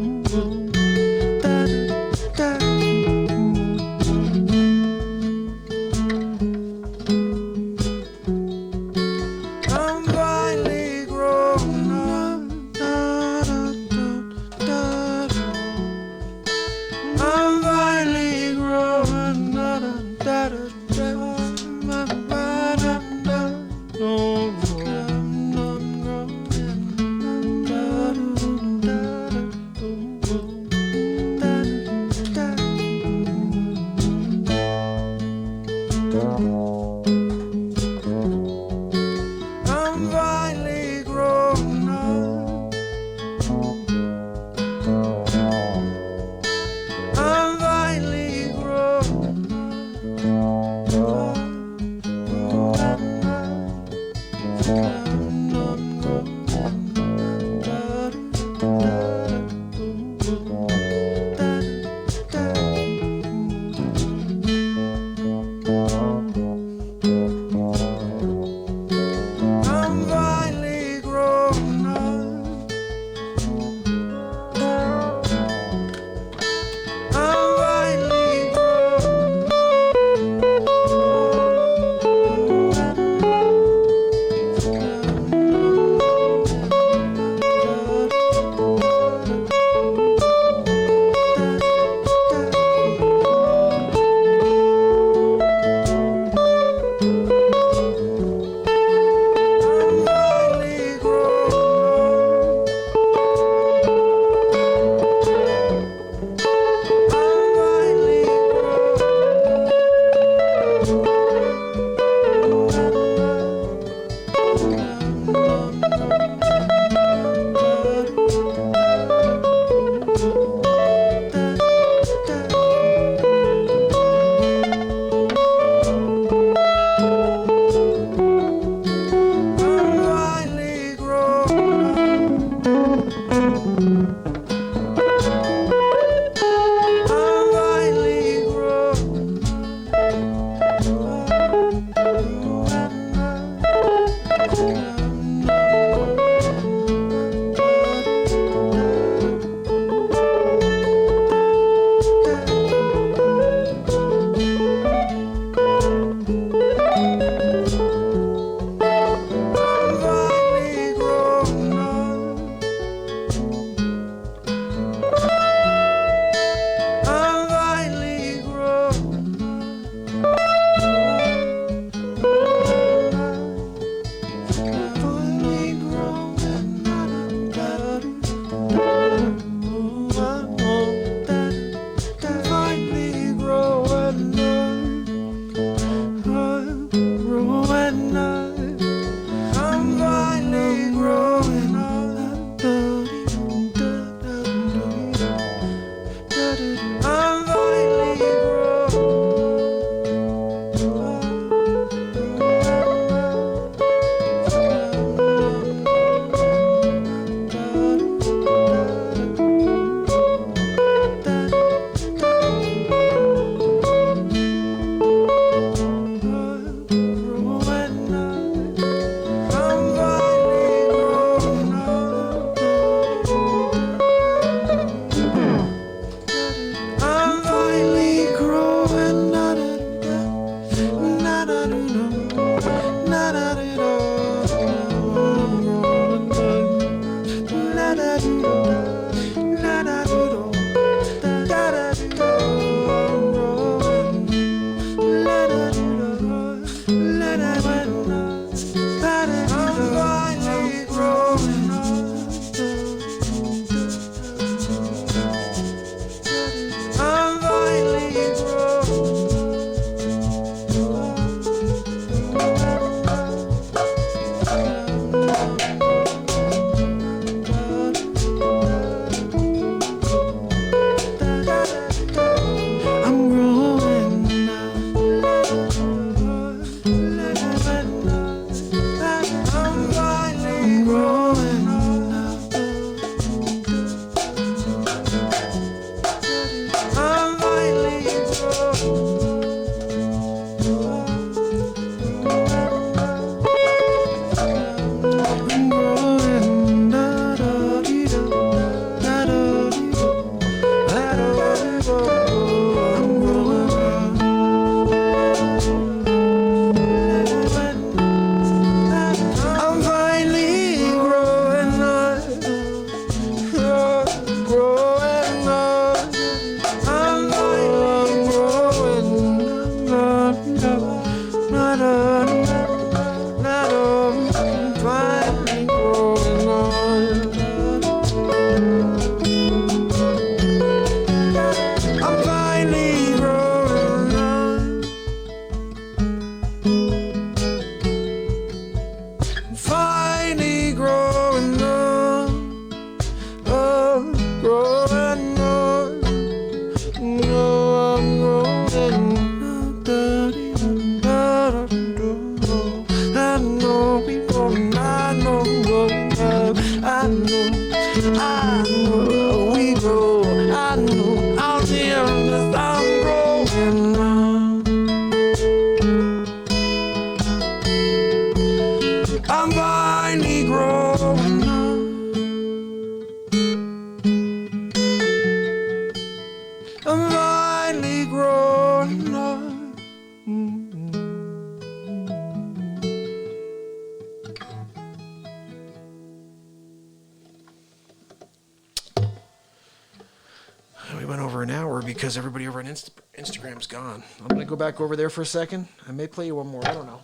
S1: We went over an hour because everybody over on Instagram's gone. I'm going to go back over there for a second. I may play you one more. I don't know.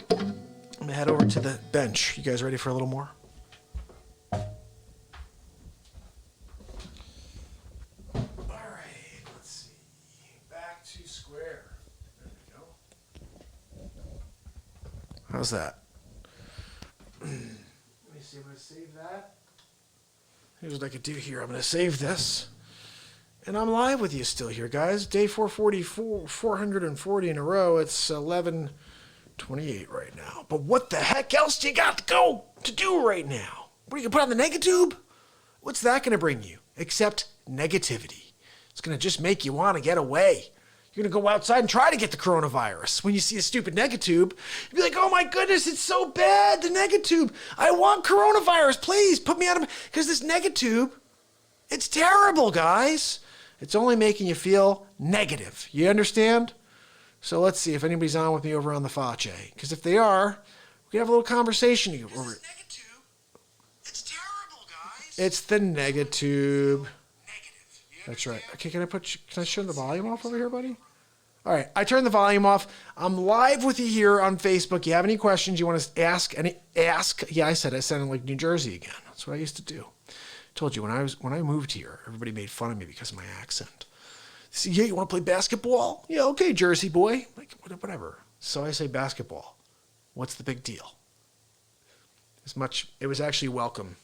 S1: I'm going to head over to the bench. You guys ready for a little more? All right. Let's see. Back to square. There we go. How's that? Let me see. I'm going to save that. Here's what I could do here. I'm going to save this. And I'm live with you still here, guys. Day 440 in a row. It's 11:28 right now. But what the heck else do you got to go to do right now? What are you going to put on the negatube? What's that going to bring you? Except negativity. It's going to just make you want to get away. You're going to go outside and try to get the coronavirus. When you see a stupid negatube, you'll be like, oh my goodness, it's so bad, the negatube. I want coronavirus. Please put me out of... Because this negatube, it's terrible, guys. It's only making you feel negative. You understand? So let's see if anybody's on with me over on the Face. Because if they are, we can have a little conversation. This negatube, it's terrible, guys. It's the negatube. That's right. Okay, can I turn the volume off over here, buddy? All right, I turned the volume off. I'm live with you here on Facebook. You have any questions you want to ask? Yeah, I sounded like New Jersey again. That's what I used to do. I told you when I moved here, everybody made fun of me because of my accent. See, yeah, you want to play basketball? Yeah, okay, Jersey boy. Like whatever. So I say basketball. What's the big deal? It was actually welcome.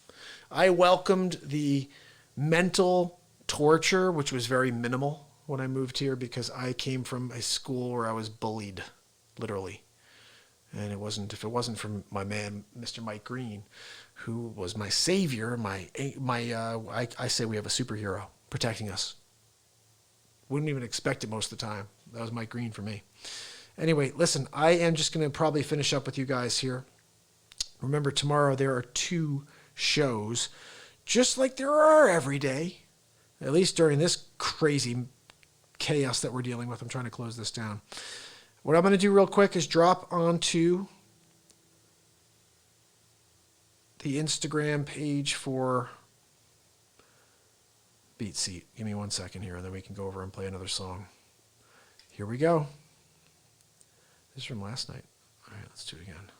S1: I welcomed the mental torture, which was very minimal when I moved here, because I came from a school where I was bullied, literally. And if it wasn't for my man, Mr. Mike Green, who was my savior, I say we have a superhero protecting us. Wouldn't even expect it most of the time. That was Mike Green for me. Anyway, listen, I am just going to probably finish up with you guys here. Remember, tomorrow there are 2 shows, just like there are every day. At least during this crazy chaos that we're dealing with. I'm trying to close this down. What I'm going to do real quick is drop onto the Instagram page for Beat Seat. Give me 1 second here, and then we can go over and play another song. Here we go. This is from last night. All right, let's do it again.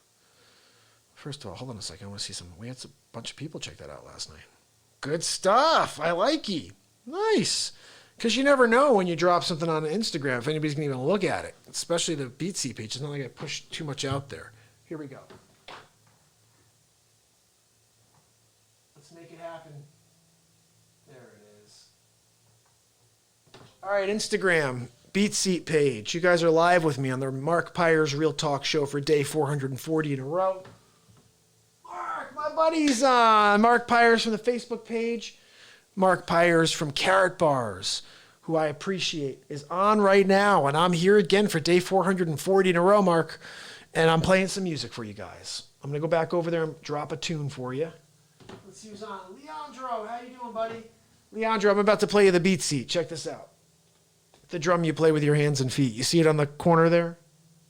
S1: First of all, hold on a second. I want to see some. We had a bunch of people check that out last night. Good stuff. I like you. Nice. Because you never know when you drop something on Instagram if anybody's going to even look at it, especially the Beat Seat page. It's not like I push too much out there. Here we go. Let's make it happen. There it is. All right, Instagram, Beat Seat page. You guys are live with me on the Mark Pyers Real Talk Show for day 440 in a row. Mark, my buddy's on. Mark Pyers from the Facebook page. Mark Pyers from Carrot Bars, who I appreciate, is on right now. And I'm here again for day 440 in a row, Mark. And I'm playing some music for you guys. I'm going to go back over there and drop a tune for you. Let's see who's on. Leandro, how you doing, buddy? Leandro, I'm about to play you the Beat Seat. Check this out. The drum you play with your hands and feet. You see it on the corner there?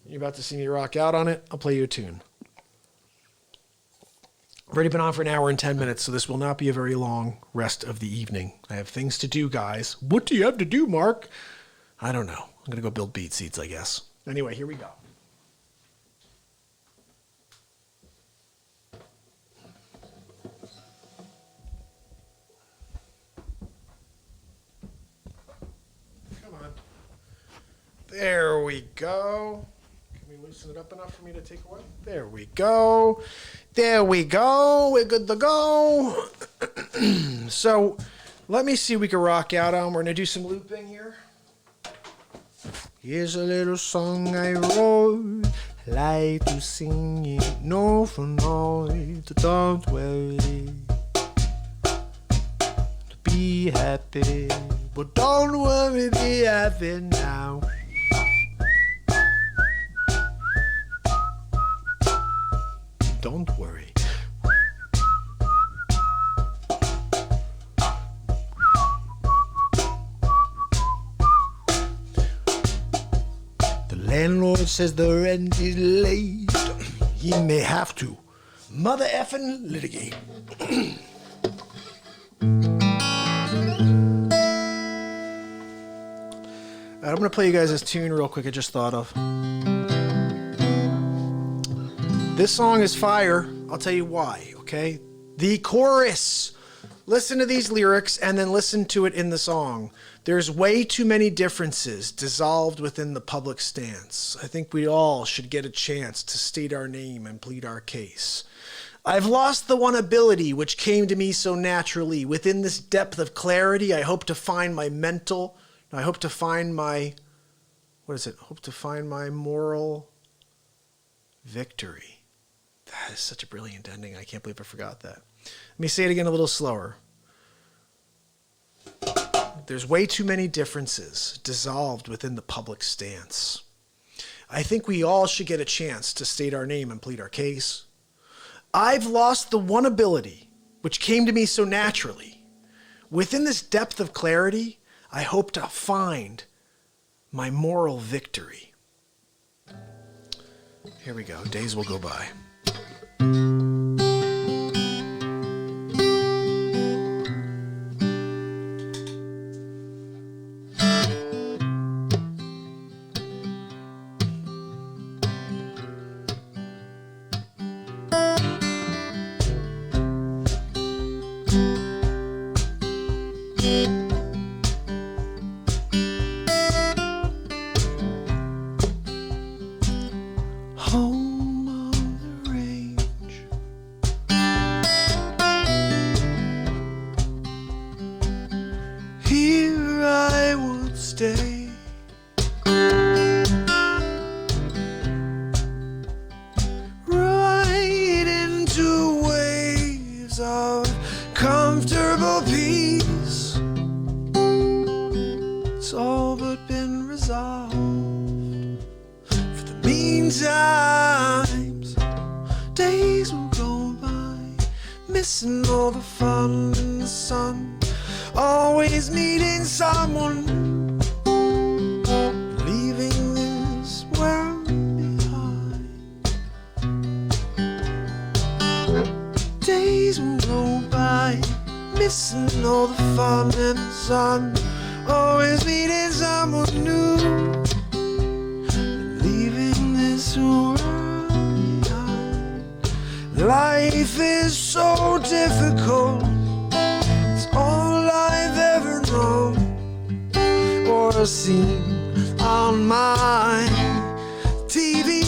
S1: You're about to see me rock out on it. I'll play you a tune. I've already been on for an hour and 10 minutes, so this will not be a very long rest of the evening. I have things to do, guys. What do you have to do, Mark? I don't know. I'm going to go build Beat Seats, I guess. Anyway, here we go. Come on. There we go. Can we loosen it up enough for me to take away? There we go. There we go. We're good to go. So let me see if we can rock out on. We're going to do some looping here. Here's a little song I wrote. Like to sing it, no for noise. Don't worry. To be happy. But don't worry, be happy now. Don't worry. The landlord says the rent is late. He may have to mother effing litigate. going to play you guys this tune real quick I just thought of. This song is fire. I'll tell you why, okay? The chorus. Listen to these lyrics and then listen to it in the song. There's way too many differences dissolved within the public stance. I think we all should get a chance to state our name and plead our case. I've lost the one ability which came to me so naturally. Within this depth of clarity, I hope to find my hope to find my moral victory. That is such a brilliant ending. I can't believe I forgot that. Let me say it again a little slower. There's way too many differences dissolved within the public stance. I think we all should get a chance to state our name and plead our case. I've lost the one ability which came to me so naturally. Within this depth of clarity, I hope to find my moral victory. Here we go. Days will go by. Home on the range, here I would stay. Right into waves of comfortable peace. It's all but been resolved. Meantimes, days will go by, missing all the fun in the sun, always meeting someone, leaving this world behind. Days will go by, missing all the fun in the sun, always meeting someone new. Life is so difficult. It's all I've ever known or seen on my TV.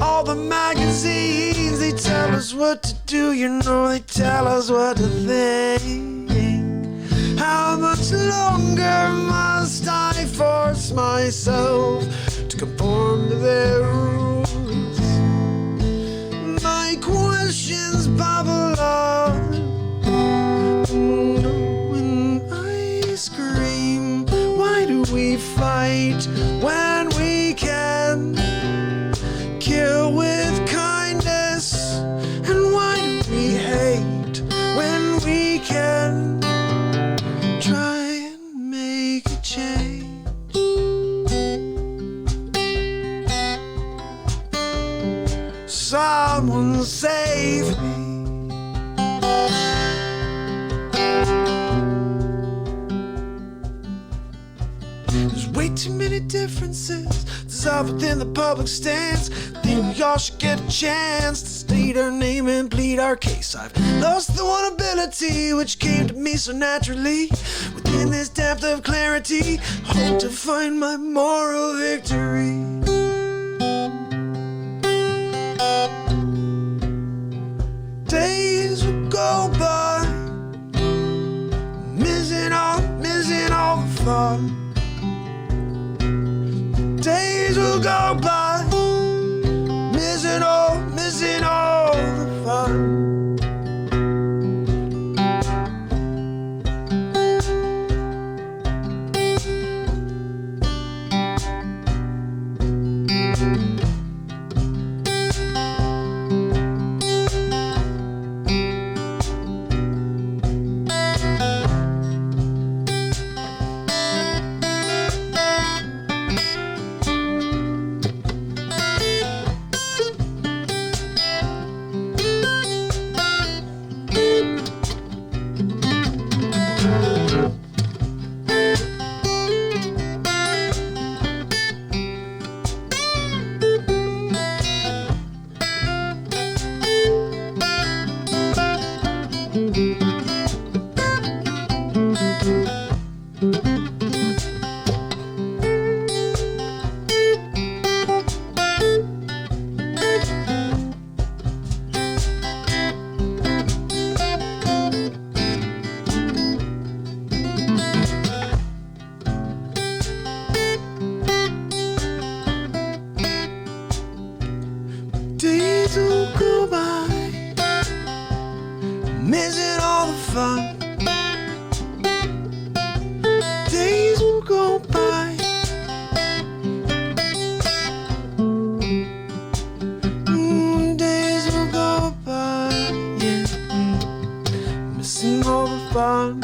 S1: All the magazines, they tell us what to do. You know, they tell us what to think. How much longer must I force myself to conform to their rules? Questions bubble up when I scream. Why do we fight when we can kill with kindness? And why do we hate when we can try and make a change? Someone save me. There's way too many differences dissolved within the public stance. Think we all should get a chance to state our name and plead our case. I've lost the one ability which came to me so naturally. Within this depth of clarity, hope to find my moral victory. Days will go by, missing all the fun. Days will go by, missing all the fun.
S2: Days will go by, missing all the fun. Days will go by, days will go by, yeah, missing all the fun.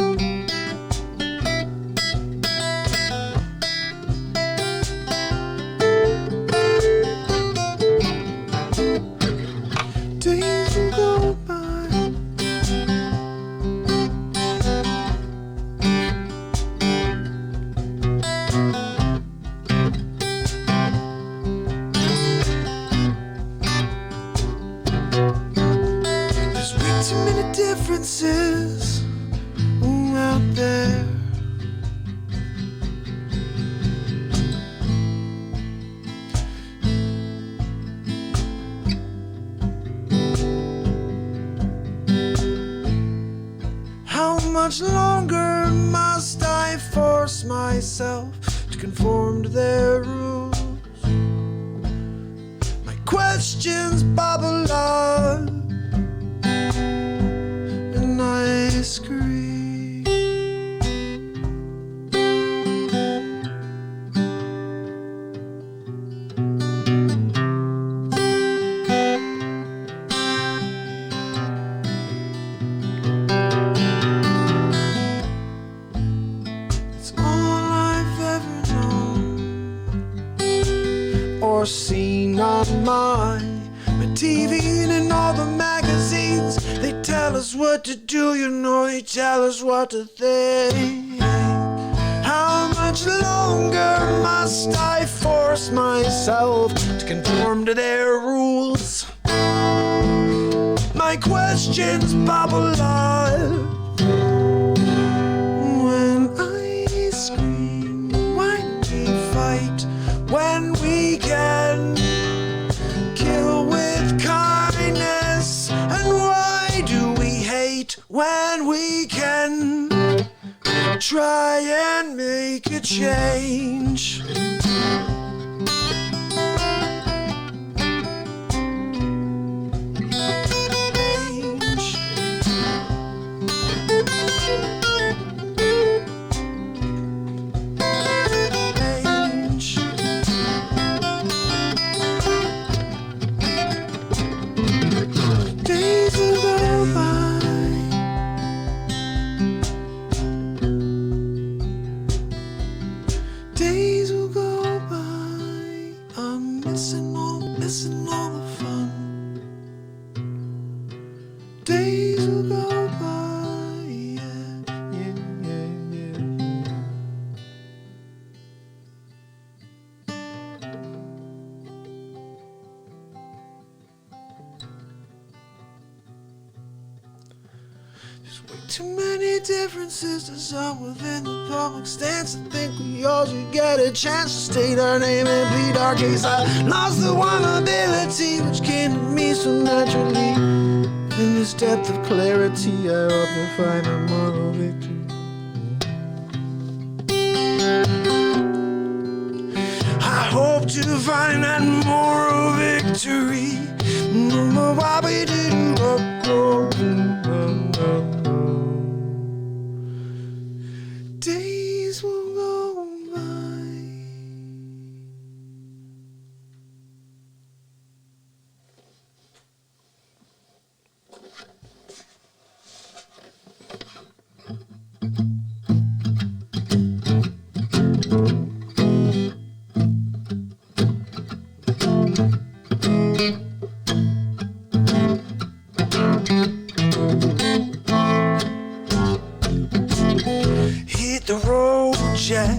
S2: Days will go by. There's way too many differences out there. How much longer must I force myself to conform to their rules? My questions bubble up, and I scream. It's all I've ever known or seen on my TV and in all the magazines. They tell us what to do, you know, they tell us what to think. How much longer must I force myself to conform to their rules? My questions bubble up when I scream. Why do we fight when we can kill with kindness? And why do we hate when we can try and make a change? Days will go by. Days will go by. I'm missing all the fun. Days will go by. Yeah, yeah, yeah, yeah. There's way too many differences to some within the public stance. I think we all should get a chance to state our name and plead our case. I lost the one ability which came to me so naturally. In this depth of clarity, I hope to find a moral victory. I hope to find that moral victory. Days will go by. Hit the road, Jack.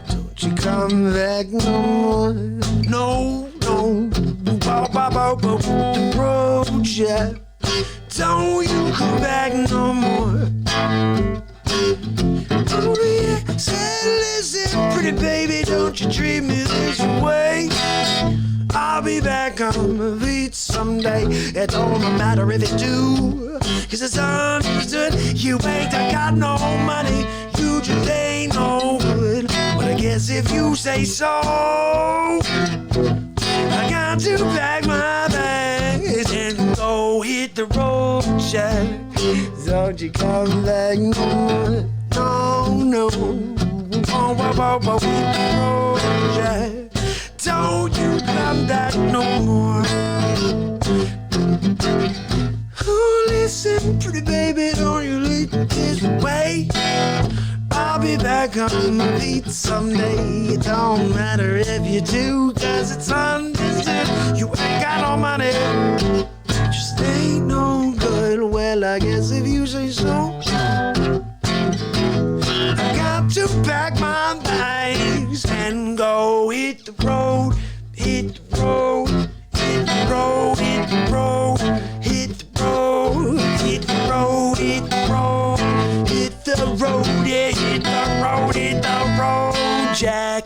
S2: Don't you come back no more. No, no. Bow, bow, bow, bow. Hit the road, Jack. Don't you come back no more. Don't react Pretty baby, don't you treat me this way. I'll be back on my feet someday. It don't matter if it do, 'cause it's understood you ain't got no money. You just ain't no good. But I guess if you say so, I got to pack my bags and go hit the road, Jack. Don't you come back no more. No, no. Oh, oh, oh, oh, hit the road, Jack. Don't you come back no more. Oh, listen, pretty baby, don't you leave this way. I'll be back on my feet someday. It don't matter if you do, 'cause it's understood you ain't got no money. Just ain't no good. Well, I guess if you say so, I got to pack my bags and go hit the road, hit the road, hit the road, hit the road, hit the road, hit the road, hit the road, hit the road, yeah, hit the road, hit the road, Jack.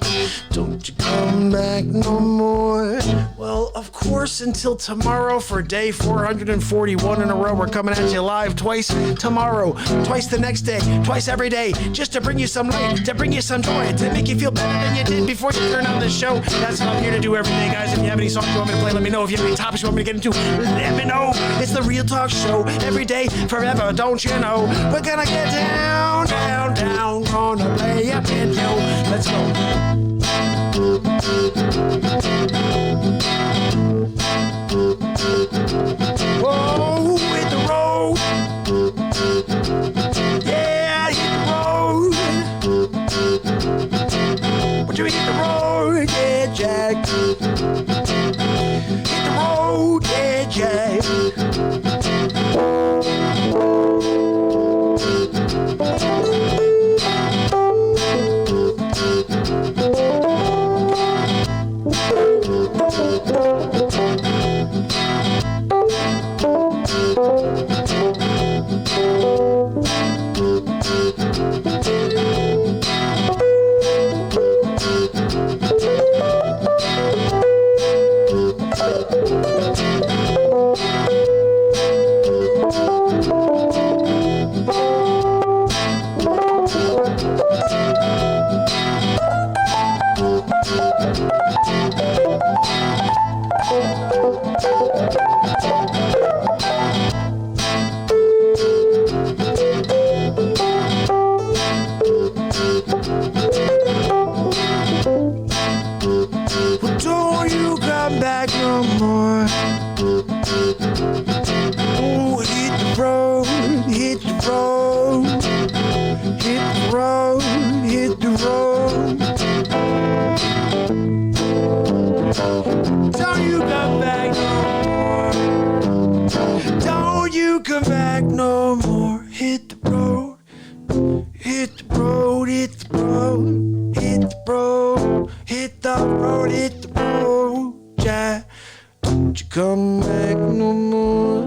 S2: Don't you come back no more. Well, of course, until tomorrow for day 441 in a row. We're coming at you live twice tomorrow, twice the next day, twice every day, just to bring you some light, to bring you some joy, to make you feel better than you did before you turn on the show. That's what I'm here to do every day, guys. If you have any songs you want me to play, let me know. If you have any topics you want me to get into, let me know. It's the Real Talk Show, every day, forever, don't you know? We're gonna get down, down, down, gonna play a video. Let's go. Whoa, hit the road. Yeah, hit the road. Would you hit the road? Yeah, Jack. Hit the road, yeah, Jack. Don't you come back no more. Oh, hit the road, hit the road, hit the road, hit the road. Don't you come back no more. Don't you come back no more. Hit the road, hit the road, hit the road, hit the road, hit the road, hit the road, Jack. Don't you come back no more.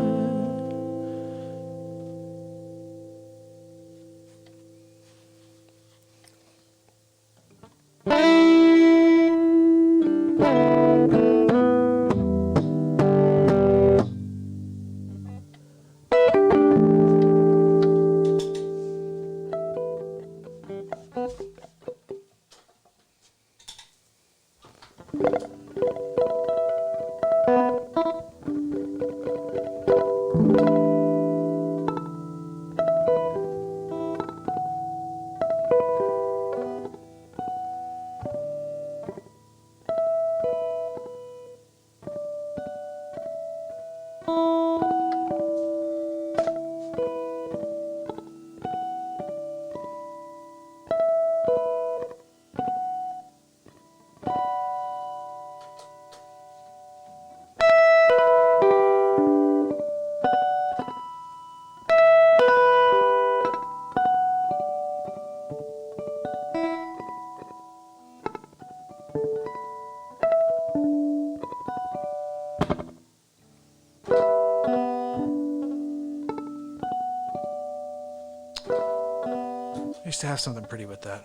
S2: I used to have something pretty with that.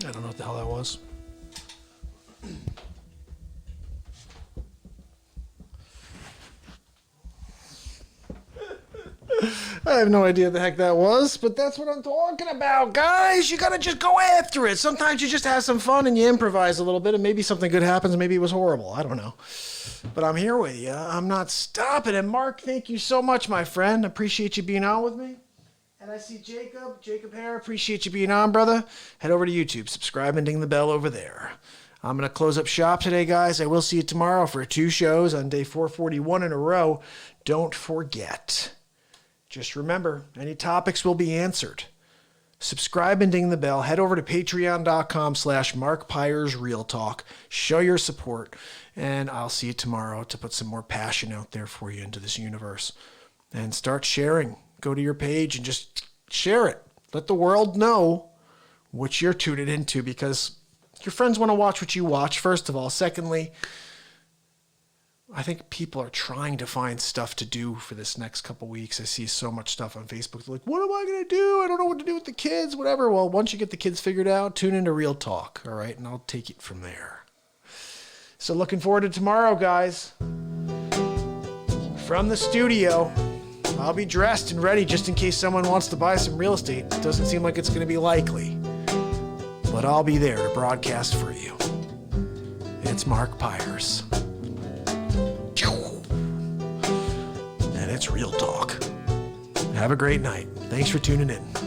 S1: I don't know what the hell that was. I have no idea what the heck that was, but that's what I'm talking about, guys. You gotta just go after it. Sometimes you just have some fun and you improvise a little bit, and maybe something good happens. Maybe it was horrible. I don't know. But I'm here with you. I'm not stopping. And Mark, thank you so much, my friend. Appreciate you being on with me. And I see Jacob Hare. Appreciate you being on, brother. Head over to YouTube. Subscribe and ding the bell over there. I'm going to close up shop today, guys. I will see you tomorrow for 2 shows on day 441 in a row. Don't forget. Just remember, any topics will be answered. Subscribe and ding the bell. Head over to patreon.com/Mark Pyers Real Talk. Show your support. And I'll see you tomorrow to put some more passion out there for you into this universe. And start sharing. Go to your page and just share it. Let the world know what you're tuning into, because your friends want to watch what you watch, first of all. Secondly, I think people are trying to find stuff to do for this next couple weeks. I see so much stuff on Facebook. They're like, what am I going to do? I don't know what to do with the kids, whatever. Well, once you get the kids figured out, tune into Real Talk, all right? And I'll take it from there. So looking forward to tomorrow, guys. From the studio, I'll be dressed and ready just in case someone wants to buy some real estate. It doesn't seem like it's going to be likely. But I'll be there to broadcast for you. It's Mark Pyers. And it's Real Talk. Have a great night. Thanks for tuning in.